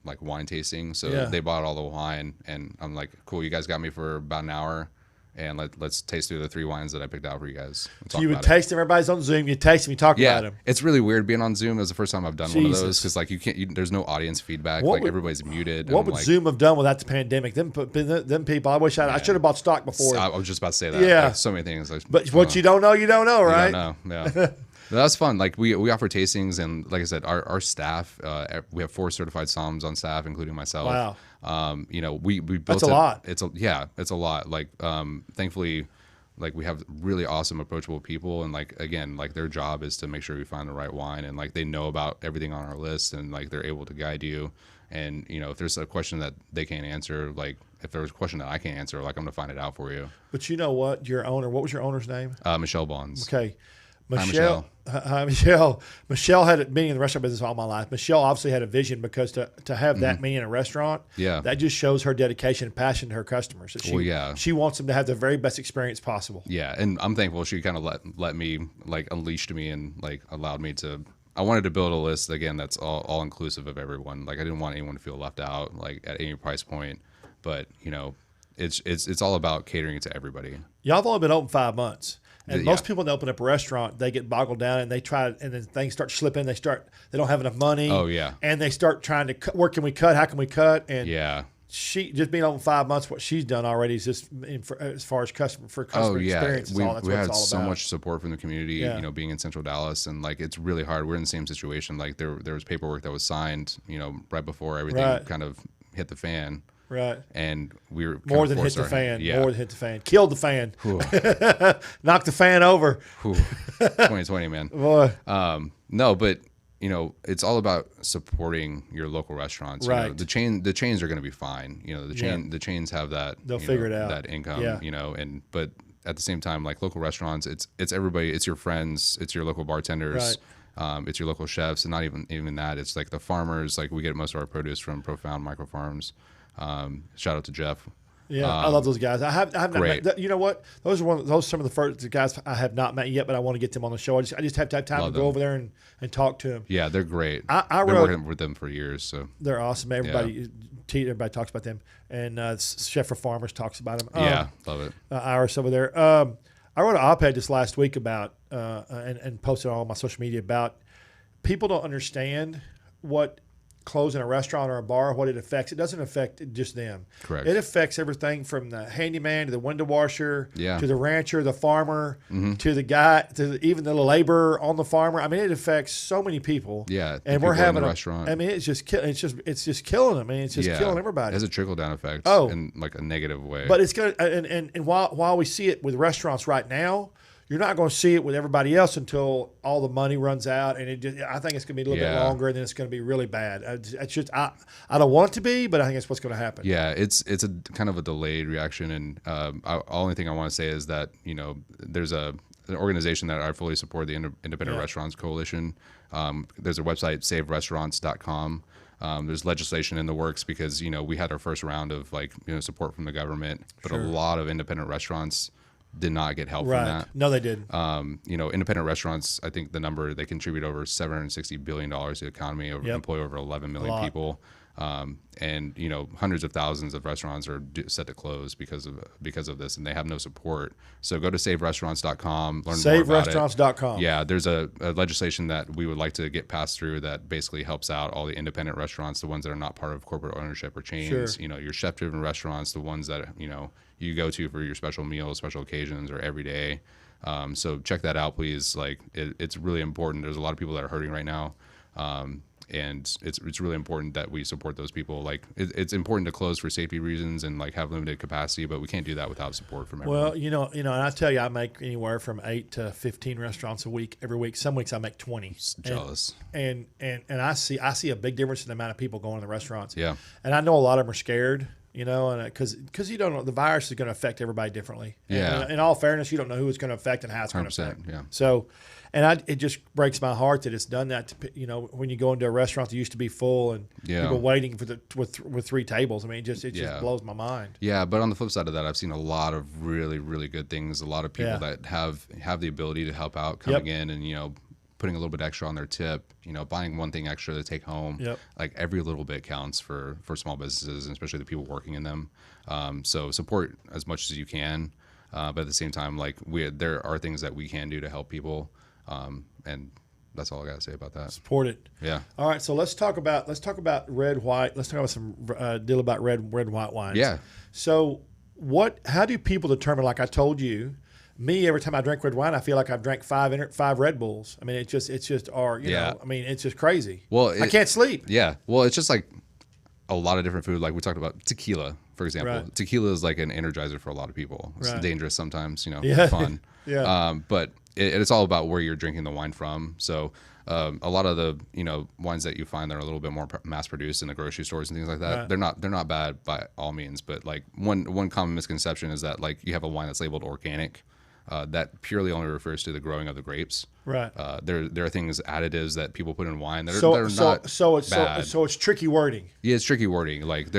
like wine tasting. So they bought all the wine, and I'm like, cool. You guys got me for about an hour, and let's taste through the 3 wines that I picked out for you guys. So you would taste them. Everybody's on Zoom. You taste them. You talk about them. It's really weird being on Zoom. It was the first time I've done one of those because like you can't. There's no audience feedback. Everybody's muted. What would Zoom have done without the pandemic? Them people. I wish I should have bought stock before. I was just about to say that. Yeah. Like, so many things. But what you don't know, you don't know, right? You don't know. Yeah. That's fun. Like we offer tastings, and like I said, our staff, we have 4 certified somms on staff, including myself. Wow. We built That's a lot. It's a lot. Like thankfully, like we have really awesome, approachable people, and like again, like their job is to make sure we find the right wine, and like they know about everything on our list, and like they're able to guide you. And if there's a question that they can't answer, like if there's a question that I can't answer, like I'm gonna find it out for you. But you know what? What was your owner's name? Michelle Bonds. Okay. Michelle. Hi, Michelle. Michelle had been in the restaurant business all my life. Michelle obviously had a vision because to have that many in a restaurant, that just shows her dedication and passion to her customers. That she wants them to have the very best experience possible. Yeah, and I'm thankful she kind of let me, like, unleashed me and like allowed me to. I wanted to build a list again that's all inclusive of everyone. Like I didn't want anyone to feel left out, like at any price point. But it's all about catering to everybody. Y'all have only been open 5 months. And most people that open up a restaurant, they get boggled down and they try, and then things start slipping. They don't have enough money. Oh yeah. And they start trying to cut. Where can we cut? How can we cut? And she just being open 5 months. What she's done already is just as far as customer experience. We had so much support from the community. Being in Central Dallas, and like it's really hard. We're in the same situation. Like there was paperwork that was signed, right before everything kind of hit the fan. Right. And we were more than hit the fan. Yeah. More than hit the fan. Killed the fan. Knocked the fan over. 2020, man. Boy. No, but it's all about supporting your local restaurants. Right. The chains are going to be fine. The chains have that. They'll figure it out. That income. Yeah. But at the same time, like local restaurants, it's everybody. It's your friends. It's your local bartenders. Right. It's your local chefs, and not even that. It's like the farmers. Like we get most of our produce from Profound Micro Farms. Shout out to Jeff. Yeah, I love those guys. I have not met, you know what? Those are some of the first guys I have not met yet, but I want to get them on the show. I just have to have time to go over there and talk to them. Yeah, they're great. I've been working with them for years, so they're awesome. Everybody talks about them, and Chef for Farmers talks about them. Yeah, love it. Iris over there. I wrote an op-ed this last week about and posted on all my social media about people don't understand what closing a restaurant or a bar, what it affects. It doesn't affect just them. Correct. It affects everything from the handyman to the window washer to the rancher, the farmer, to the guy, to even the laborer on the farmer. I mean, it affects so many people. Yeah, and we're having a restaurant. I mean, it's just killing them. I mean, it's just killing everybody. It has a trickle down effect. In like a negative way. But it's good. And while we see it with restaurants right now, you're not going to see it with everybody else until all the money runs out, and I think it's going to be a little bit longer, and then it's going to be really bad. I don't want it to be, but I think it's what's going to happen. Yeah, it's a kind of a delayed reaction, and only thing I want to say is that there's an organization that I fully support, the Independent Restaurants Coalition. There's a website, saverestaurants.com. There's legislation in the works because we had our first round of support from the government, but a lot of independent restaurants did not get help from that. No, they did. Independent restaurants, I think the number, they contribute over $760 billion to the economy, employ over 11 million people. And you know, hundreds of thousands of restaurants are set to close because of this, and they have no support. So go to saverestaurants.com, learn more about it. Saverestaurants.com. Yeah, there's a legislation that we would like to get passed through that basically helps out all the independent restaurants, the ones that are not part of corporate ownership or chains. Sure. You know, your chef-driven restaurants, the ones that you go to for your special meals, special occasions, or every day. So check that out, please. Like it's really important. There's a lot of people that are hurting right now. And it's really important that we support those people. Like it's important to close for safety reasons and like have limited capacity, but we can't do that without support from everyone. Well, and I tell you, I make anywhere from 8 to 15 restaurants a week every week. Some weeks I make 20. Jealous. And I see a big difference in the amount of people going to the restaurants. Yeah. And I know a lot of them are scared. And because you don't know, the virus is going to affect everybody differently. Yeah. And in all fairness, you don't know who it's going to affect and how it's going to affect. Yeah. So, it just breaks my heart that it's done that. When you go into a restaurant that used to be full and people waiting for with 3 tables. I mean, it just blows my mind. Yeah, but on the flip side of that, I've seen a lot of really, really good things. A lot of people that have the ability to help out coming in and putting a little bit extra on their tip, buying one thing extra to take home. Yep. Like every little bit counts for small businesses, and especially the people working in them. So support as much as you can, but at the same time, like there are things that we can do to help people, and that's all I got to say about that. Support it. Yeah. All right, so let's talk about red, white. Let's talk about some deal about red and white wines. Yeah. So how do people determine? Like I told you. Me, every time I drink red wine, I feel like I've drank 5 Red Bulls. I mean, it's just, it's just crazy. Well, I can't sleep. Yeah. Well, it's just like a lot of different food. Like we talked about tequila, for example. Right. Tequila is like an energizer for a lot of people. It's Right. dangerous sometimes, fun. Yeah. But it's all about where you're drinking the wine from. So a lot of the wines that you find that are a little bit more mass produced in the grocery stores and things like that, Right. they're not bad by all means. But like one common misconception is that like you have a wine that's labeled organic. That purely only refers to the growing of the grapes. Right. There are things, additives that people put in wine that are not bad. So it's tricky wording. Yeah, it's tricky wording. Like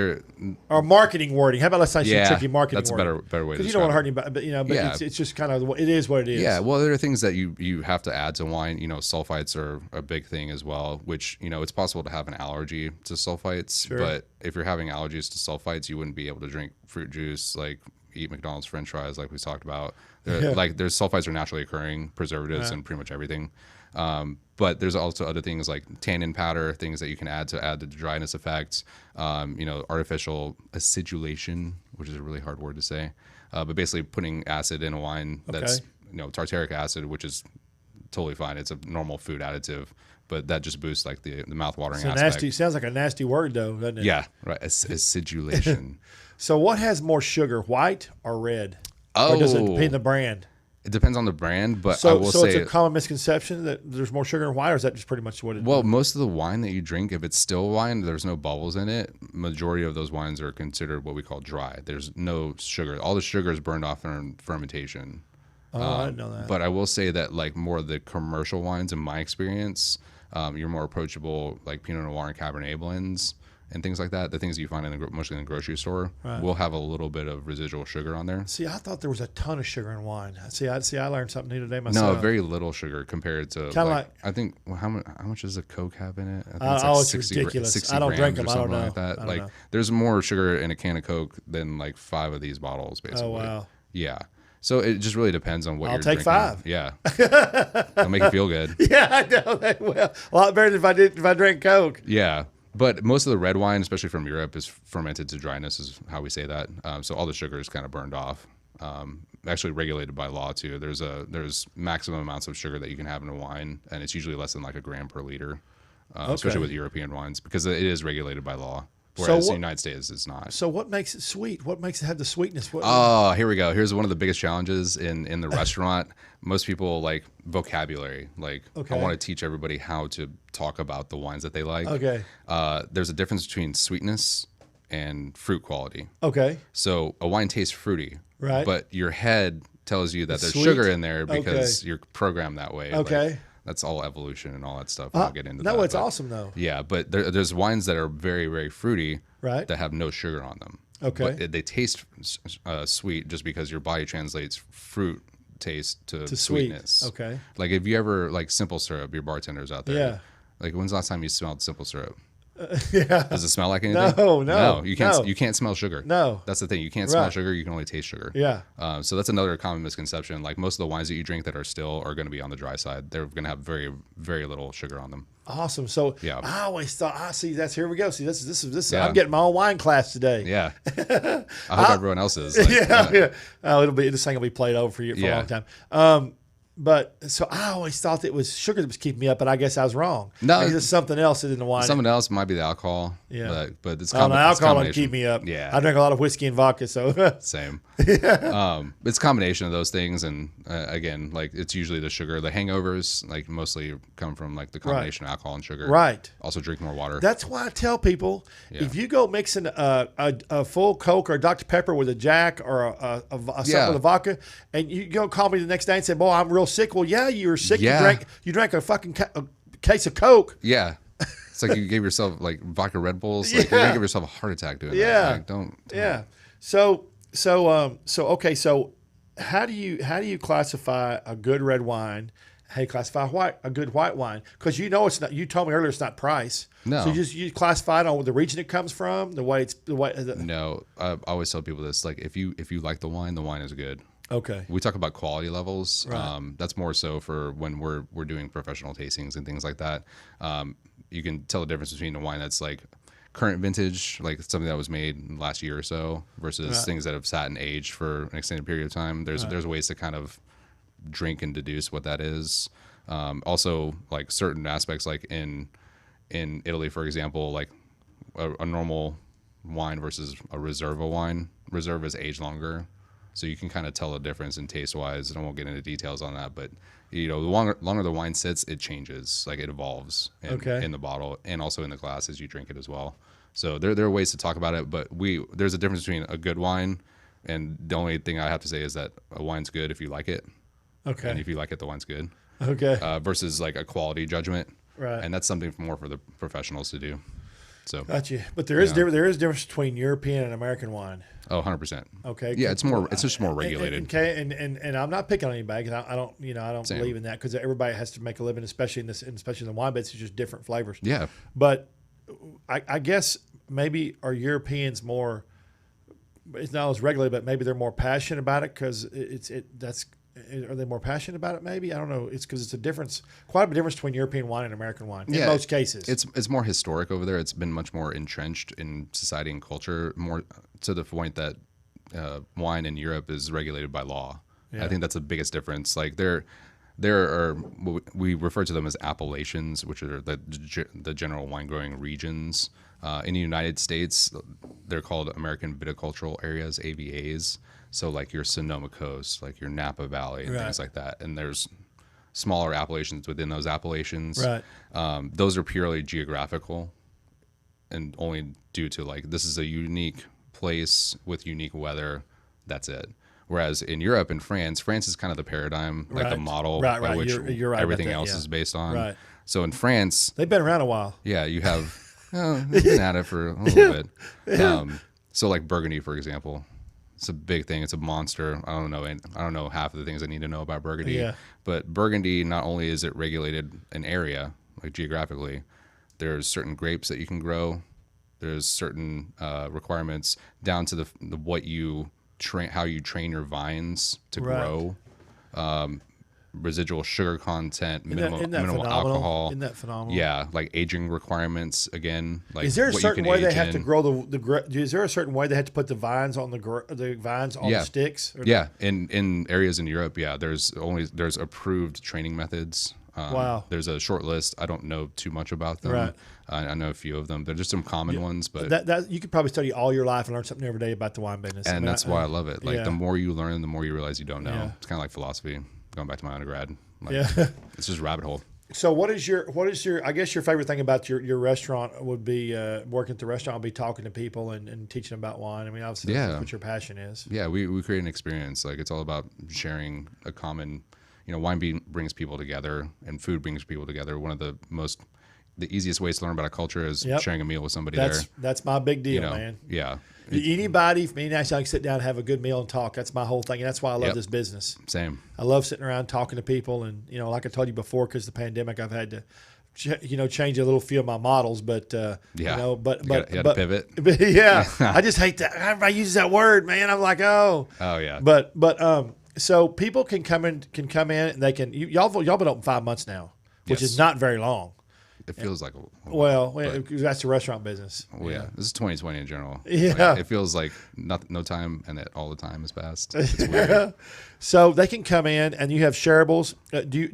or marketing wording. How about let's say tricky marketing that's wording? a better way to describe it. Because you don't want to hurt anybody, but it's just kind of, it is what it is. Yeah, well, there are things that you have to add to wine. Sulfites are a big thing as well, which, it's possible to have an allergy to sulfites. Sure. But if you're having allergies to sulfites, you wouldn't be able to drink fruit juice, like eat McDonald's French fries like we talked about. Like there's sulfites are naturally occurring preservatives and pretty much everything. But there's also other things like tannin powder, things that you can add to the dryness effects. Artificial acidulation, which is a really hard word to say, but basically putting acid in a wine that's tartaric acid, which is totally fine. It's a normal food additive, but that just boosts like the mouth-watering aspect. Sounds like a nasty word though, doesn't it? Yeah, right. Acidulation. So what has more sugar, white or red? Oh, or does it depend on the brand? It depends on the brand, but So, I will say it's a common misconception that there's more sugar in white, or is that just pretty much what it is? Well, most of the wine that you drink, if it's still wine, there's no bubbles in it. Majority of those wines are considered what we call dry. There's no sugar. All the sugar is burned off in fermentation. Oh, I didn't know that. But I will say that like more of the commercial wines, in my experience, you're more approachable, like Pinot Noir and Cabernet blends and things like that. The things that you find mostly in the grocery store will have a little bit of residual sugar on there. See, I thought there was a ton of sugar in wine. I learned something new today myself. No, very little sugar compared to like I think how much does a Coke have in it? I think it's 60, ridiculous. 60 I don't drink grams them. or I don't something know. like that. I don't know. There's more sugar in a can of Coke than like 5 of these bottles, basically. Oh wow. Yeah. So it just really depends on what you're take drinking. 5. Yeah. That'll make you feel good. Yeah, I know that well. A lot better than if I drank Coke. Yeah. But most of the red wine, especially from Europe, is fermented to dryness, is how we say that. So all the sugar is kind of burned off. Actually regulated by law too. There's maximum amounts of sugar that you can have in a wine, and it's usually less than like a gram per liter, especially with European wines, because it is regulated by law. Whereas the United States, it's not. So what makes it sweet? What makes it have the sweetness? Oh, here we go. Here's one of the biggest challenges in the restaurant. Most people like vocabulary. Like, I want to teach everybody how to talk about the wines that they like. Okay. There's a difference between sweetness and fruit quality. Okay. So a wine tastes fruity. Right. But your head tells you that there's sweet. sugar in there because you're programmed that way. Okay. Like, that's all evolution and all that stuff. I'll get into that. No, it's awesome though. Yeah, but there's wines that are very, very fruity that have no sugar on them. Okay. But they taste sweet just because your body translates fruit taste to sweetness. Sweet. Okay. Like if you ever like simple syrup, your bartenders out there. Yeah. Like when's the last time you smelled simple syrup? Yeah. Does it smell like anything? No. You can't. No. You can't smell sugar. No. That's the thing. You can't smell Right. sugar. You can only taste sugar. Yeah. So that's another common misconception. Like most of the wines that you drink that are still are going to be on the dry side. They're going to have very, very little sugar on them. Awesome. So Yeah. I always thought, see, that's here we go. See, this is. Yeah. I'm getting my own wine class today. Yeah. I hope everyone else is. Like, Yeah. Oh, this thing will be played over for you for a Yeah. long time. But so I always thought that it was sugar that was keeping me up, but I guess I was wrong. No. Maybe it's something else in the wine. Someone else might be the alcohol. Yeah. But it's Oh, no, it's alcohol don't combination. keep me up. Yeah. I drink a lot of whiskey and vodka, so Same. It's a combination of those things, and again, like it's usually the sugar. The hangovers, like mostly come from like the combination of alcohol and sugar. right. Also, drink more water. That's why I tell people Yeah. if you go mixing a full Coke or Dr. Pepper with a Jack or something Yeah. with a vodka, and you go call me the next day and say, "Boy, I'm real sick." Well, yeah, you were sick. Yeah. You drank a fucking a case of Coke. Yeah. It's like you gave yourself like vodka Red Bulls. Like you're gonna give yourself a heart attack doing Yeah. that. Like, don't. Yeah. So okay. So how do you classify a good red wine? How do you classify a good white wine? Because it's not. You told me earlier it's not price. No. So you classify it on the region it comes from, the way. No, I always tell people this. Like if you like the wine is good. Okay. We talk about quality levels. Right. That's more so for when we're doing professional tastings and things like that. You can tell the difference between a wine that's like current vintage, like something that was made in the last year or so, versus Right. things that have sat and aged for an extended period of time. There's ways to kind of drink and deduce what that is. Also, like certain aspects, like in Italy, for example, like a normal wine versus a Reserva wine. Reserva is aged longer. So you can kind of tell the difference in taste wise, and I won't get into details on that, but the longer the wine sits, it changes, like it evolves in the bottle and also in the glass as you drink it as well. So there are ways to talk about it, but there's a difference between a good wine, and the only thing I have to say is that a wine's good if you like it, Okay. and if you like it, the wine's good. Okay. Versus like a quality judgment, Right. And that's something more for the professionals to do. So Gotcha. But there is difference between European and American wine. 100%. Okay. Yeah, it's just more regulated. Okay, and I'm not picking on anybody because I don't Same. believe in that because everybody has to make a living, especially in the wine beds. It's just different flavors. Yeah. But I guess maybe are Europeans more? It's not as regulated, but maybe they're more passionate about it because are they more passionate about it? Maybe I don't know. It's because it's quite a difference between European wine and American wine in most cases. It's more historic over there. It's been much more entrenched in society and culture, more to the point that wine in Europe is regulated by law. Yeah. I think that's the biggest difference. Like there are we refer to them as appellations, which are the general wine growing regions. In the United States, they're called American Viticultural Areas, AVAs. So like your Sonoma Coast, like your Napa Valley, and things like that. And there's smaller appellations within those appellations. Right. Those are purely geographical, and only due to like this is a unique place with unique weather. That's it. Whereas in Europe and France is kind of the paradigm, like the model by which You're right everything about that, else yeah. is based on. Right. So in France, They've been around a while. yeah, you have they've been at it for a little bit. So like Burgundy, for example, it's a big thing. It's a monster. I don't know half of the things I need to know about Burgundy. Yeah. But Burgundy, not only is it regulated an area, like geographically, there's certain grapes that you can grow. There's certain requirements down to the what you train, how you train your vines to grow. Residual sugar content, minimal phenomenal? alcohol. Isn't that phenomenal? Yeah, like aging requirements again. Like Is there a what you certain can way they age have to in. grow Is there a certain way they have to put the vines on the vines on the sticks? Or Yeah, in areas in Europe, there's approved training methods. Wow. There's a short list. I don't know too much about them. Right. I know a few of them. They're just some common ones, but that you could probably study all your life and learn something every day about the wine business. and that's why I love it. Like yeah. the more you learn, the more you realize you don't know. Yeah. It's kind of like philosophy. Going back to my undergrad, like, Yeah. it's just a rabbit hole. So what is your I guess your favorite thing about your restaurant would be working at the restaurant would be talking to people and teaching them about wine. I mean, obviously that's what your passion is. Yeah, we create an experience. Like it's all about sharing a common, wine brings people together and food brings people together. One of the easiest ways to learn about a culture is sharing a meal with somebody there. That's my big deal, man. Yeah. Anybody, me and Ashley, I can sit down and have a good meal and talk. That's my whole thing, and that's why I love this business. Same. I love sitting around talking to people, and like I told you before, because the pandemic, I've had to change a little few of my models, but but you had to pivot. Yeah, I just hate that. Everybody uses that word, man. I'm like, oh yeah. But so people can come in, and they can. Y'all been open 5 months now, which is not very long. It feels like that's the restaurant business. Well, yeah, this is 2020 in general. Yeah, it feels like no time, and that all the time has passed. It's weird. So they can come in, and you have shareables. Do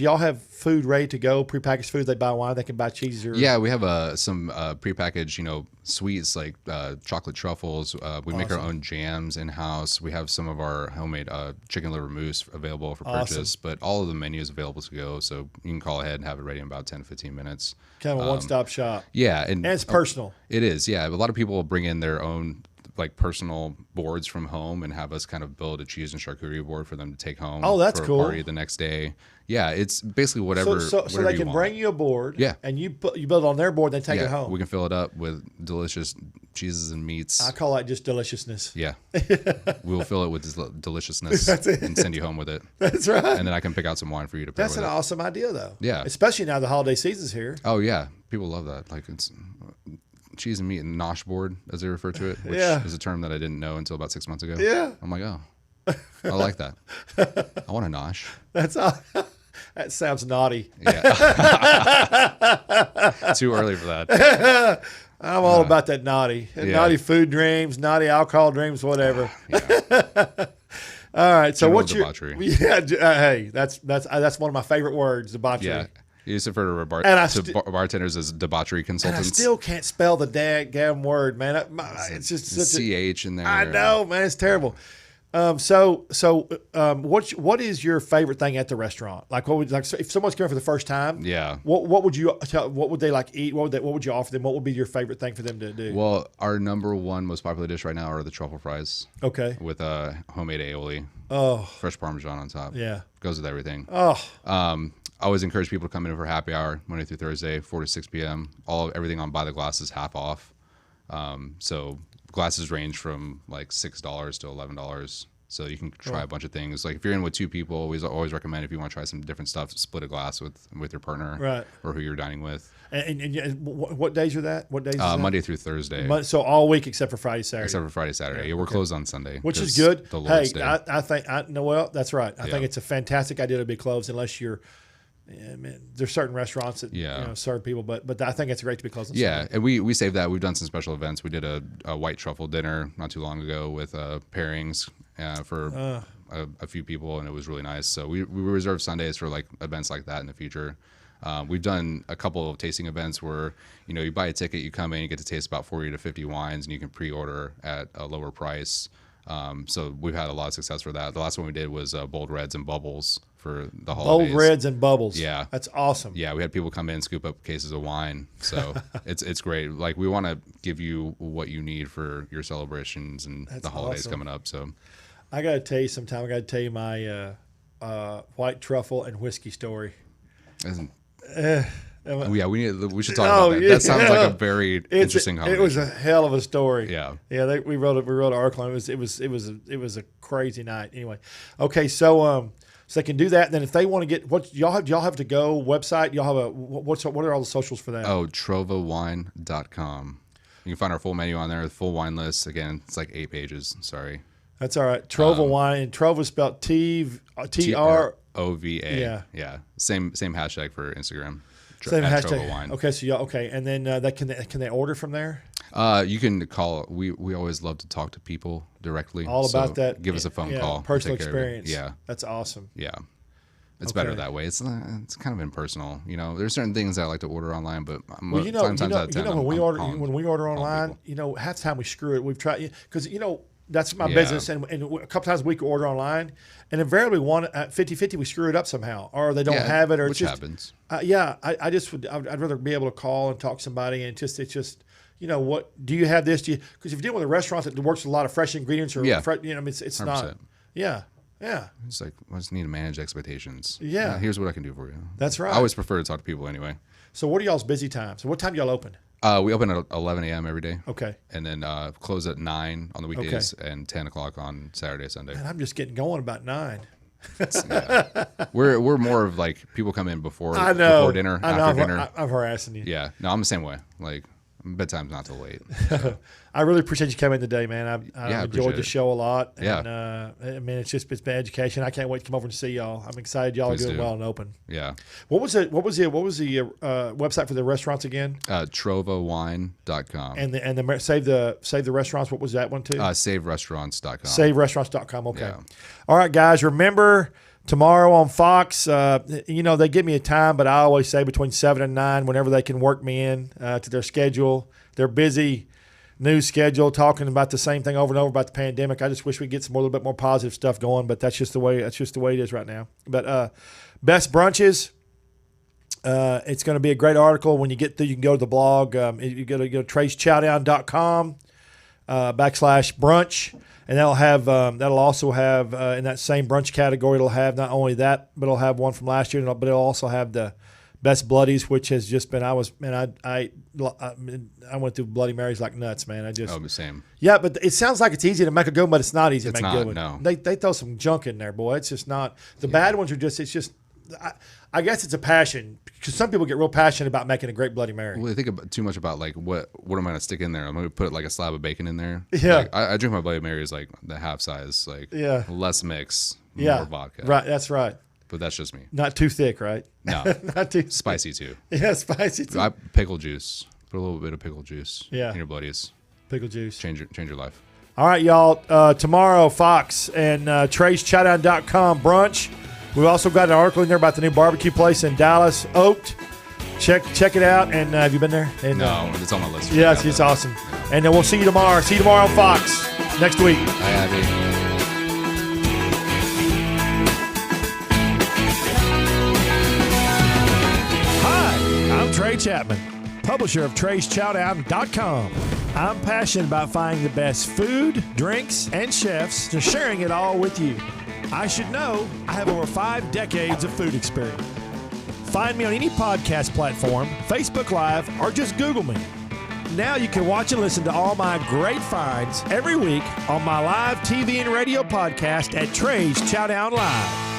y'all have food ready to go, prepackaged food? They buy wine, they can buy cheese. Yeah, we have some prepackaged, sweets like chocolate truffles. We make our own jams in house. We have some of our homemade chicken liver mousse available for purchase, but all of the menus available to go. So you can call ahead and have it ready in about 10 to 15 minutes. Kind of a one-stop shop. Yeah, and it's personal. It is. Yeah, a lot of people bring in their own personal boards from home and have us kind of build a cheese and charcuterie board for them to take home. Oh, that's for cool. A party the next day. Yeah, it's basically whatever. So they can bring you a board. Yeah, and you build it on their board. They take it home. We can fill it up with delicious cheeses and meats. I call that just deliciousness. Yeah, we'll fill it with deliciousness and send you home with it. That's right. And then I can pick out some wine for you to pair with. That's an awesome idea, though. Yeah, especially now the holiday season's here. Oh yeah, people love that. Like it's cheese and meat and nosh board, as they refer to it, which is a term that I didn't know until about 6 months ago. Yeah, I'm like, oh, I like that. I want a nosh. That's all. That sounds naughty. Yeah. Too early for that. I'm all about that naughty. Naughty food dreams, naughty alcohol dreams, whatever. All right. So what's your debauchery? Hey, that's one of my favorite words, debauchery. Yeah. You used to refer to bartenders as debauchery consultants. And I still can't spell the damn word, man. It's just such a CH in there. I know, man. It's terrible. What is your favorite thing at the restaurant? Like, if someone's coming for the first time? Yeah. What would you tell? What would they like eat? What would you offer them? What would be your favorite thing for them to do? Well, our number one most popular dish right now are the truffle fries. Okay. With homemade aioli. Oh. Fresh Parmesan on top. Yeah. Goes with everything. Oh. I always encourage people to come in for happy hour Monday through Thursday, 4 to 6 p.m. Everything on By the Glass is half off. So glasses range from like $6 to $11. So you can try a bunch of things. Like if you're in with two people, always recommend if you want to try some different stuff, split a glass with your partner, right, or who you're dining with. And what days are that? What days? Is that? Monday through Thursday. So all week except for Friday, Saturday. Except for Friday, Saturday. Yeah, we're closed on Sunday, which is good. The Lord's Day. I think that's right. I think it's a fantastic idea to be closed unless you're. Yeah, man, there's certain restaurants that serve people, but I think it's great to be closed on Sunday. And we save that. We've done some special events. We did a white truffle dinner not too long ago with pairings for a few people, and it was really nice. So we reserve Sundays for like events like that in the future. We've done a couple of tasting events where you buy a ticket, you come in, you get to taste about 40 to 50 wines, and you can pre-order at a lower price. So we've had a lot of success for that. The last one we did was bold reds and bubbles for the holidays. Bold reds and bubbles. Yeah, that's awesome. Yeah, we had people come in, scoop up cases of wine. So it's great. Like we want to give you what you need for your celebrations and the holidays coming up. So I got to tell you sometime. I got to tell you my white truffle and whiskey story. We should talk about that. That sounds like a very interesting holiday. It was a hell of a story. Yeah. We wrote an article. It was a crazy night. Anyway, okay, so they can do that. And then if they want to get y'all have to go website. Y'all have what are all the socials for that? Oh, TrovaWine.com. You can find our full menu on there. The full wine list. Again, it's like 8 pages. Sorry. That's all right. Trova Wine. And Trova spelled TROVA. Yeah. Same hashtag for Instagram. Same hashtag. Trova Wine. Okay, so and then can they order from there? You can call. We always love to talk to people directly. All about that. Give us a phone call. Personal experience. Yeah, that's awesome. Yeah, it's better that way. It's kind of impersonal. There's certain things I like to order online, but when we order online, half the time we screw it. We've tried because that's my business, and a couple times a week we order online, and invariably 50-50 we screw it up somehow, or they don't have it, or which happens. I'd rather be able to call and talk to somebody, and it's just what do you have this? Because if you're dealing with a restaurant that works with a lot of fresh ingredients, or it's 100%. Not. Yeah. It's like I just need to manage expectations. Yeah. Here's what I can do for you. That's right. I always prefer to talk to people anyway. So what are y'all's busy times? So what time do y'all open? We open at 11 a.m. every day. Okay. And then close at 9 on the weekdays and 10 o'clock on Saturday, Sunday. Man, I'm just getting going about 9. Yeah. We're more of like people come in before I know. before dinner, I know. after dinner. I'm harassing you. Yeah. No, I'm the same way. Like bedtime's not till late. I really appreciate you coming today, man. I enjoyed the show a lot. And, Yeah. I mean, it's been education. I can't wait to come over and see y'all. I'm excited y'all are doing well and open. Yeah. What was the website for the restaurants again? TrovaWine.com. And the save the restaurants. What was that one too? SaveRestaurants.com. SaveRestaurants.com. Okay. Yeah. All right, guys. Remember tomorrow on Fox. They give me a time, but I always say between 7 and 9, whenever they can work me in to their schedule. They're busy. News schedule, talking about the same thing over and over about the pandemic. I just wish we'd get some a little bit more positive stuff going, but that's just the way it is right now. But best brunches, it's going to be a great article. When you get through, you can go to the blog. You go to TreyChapman.com /brunch, and that'll also have in that same brunch category. It'll have not only that, but it'll have one from last year, but it'll also have the Best Bloodies, which has just been I went through Bloody Marys like nuts, man. The same. Yeah, but it sounds like it's easy to make a good one, but it's not easy to make a good one. No. They throw some junk in there, boy. It's just not. The bad ones are just I guess it's a passion, because some people get real passionate about making a great Bloody Mary. Well, they think too much about like what am I going to stick in there? I'm going to put like a slab of bacon in there. Yeah. Like, I drink my Bloody Marys like the half size, like less mix, more vodka. Right, that's right. But that's just me. Not too thick, right? No. Not too spicy too. Yeah, spicy too. Pickle juice. Put a little bit of pickle juice in your Bloodies. Pickle juice. Change your life. All right, y'all. Tomorrow, Fox and TreyChapman.com brunch. We've also got an article in there about the new barbecue place in Dallas, Oaked. Check it out. And have you been there? And, no, it's on my list. Yeah, it's awesome. And we'll see you tomorrow. See you tomorrow on Fox next week. Hi, Abby. Trey Chapman, publisher of TreyChapman.com. I'm passionate about finding the best food, drinks, and chefs and sharing it all with you. I should know I have over 5 decades of food experience. Find me on any podcast platform, Facebook Live, or just Google me. Now you can watch and listen to all my great finds every week on my live TV and radio podcast at Trey's Chowdown Live.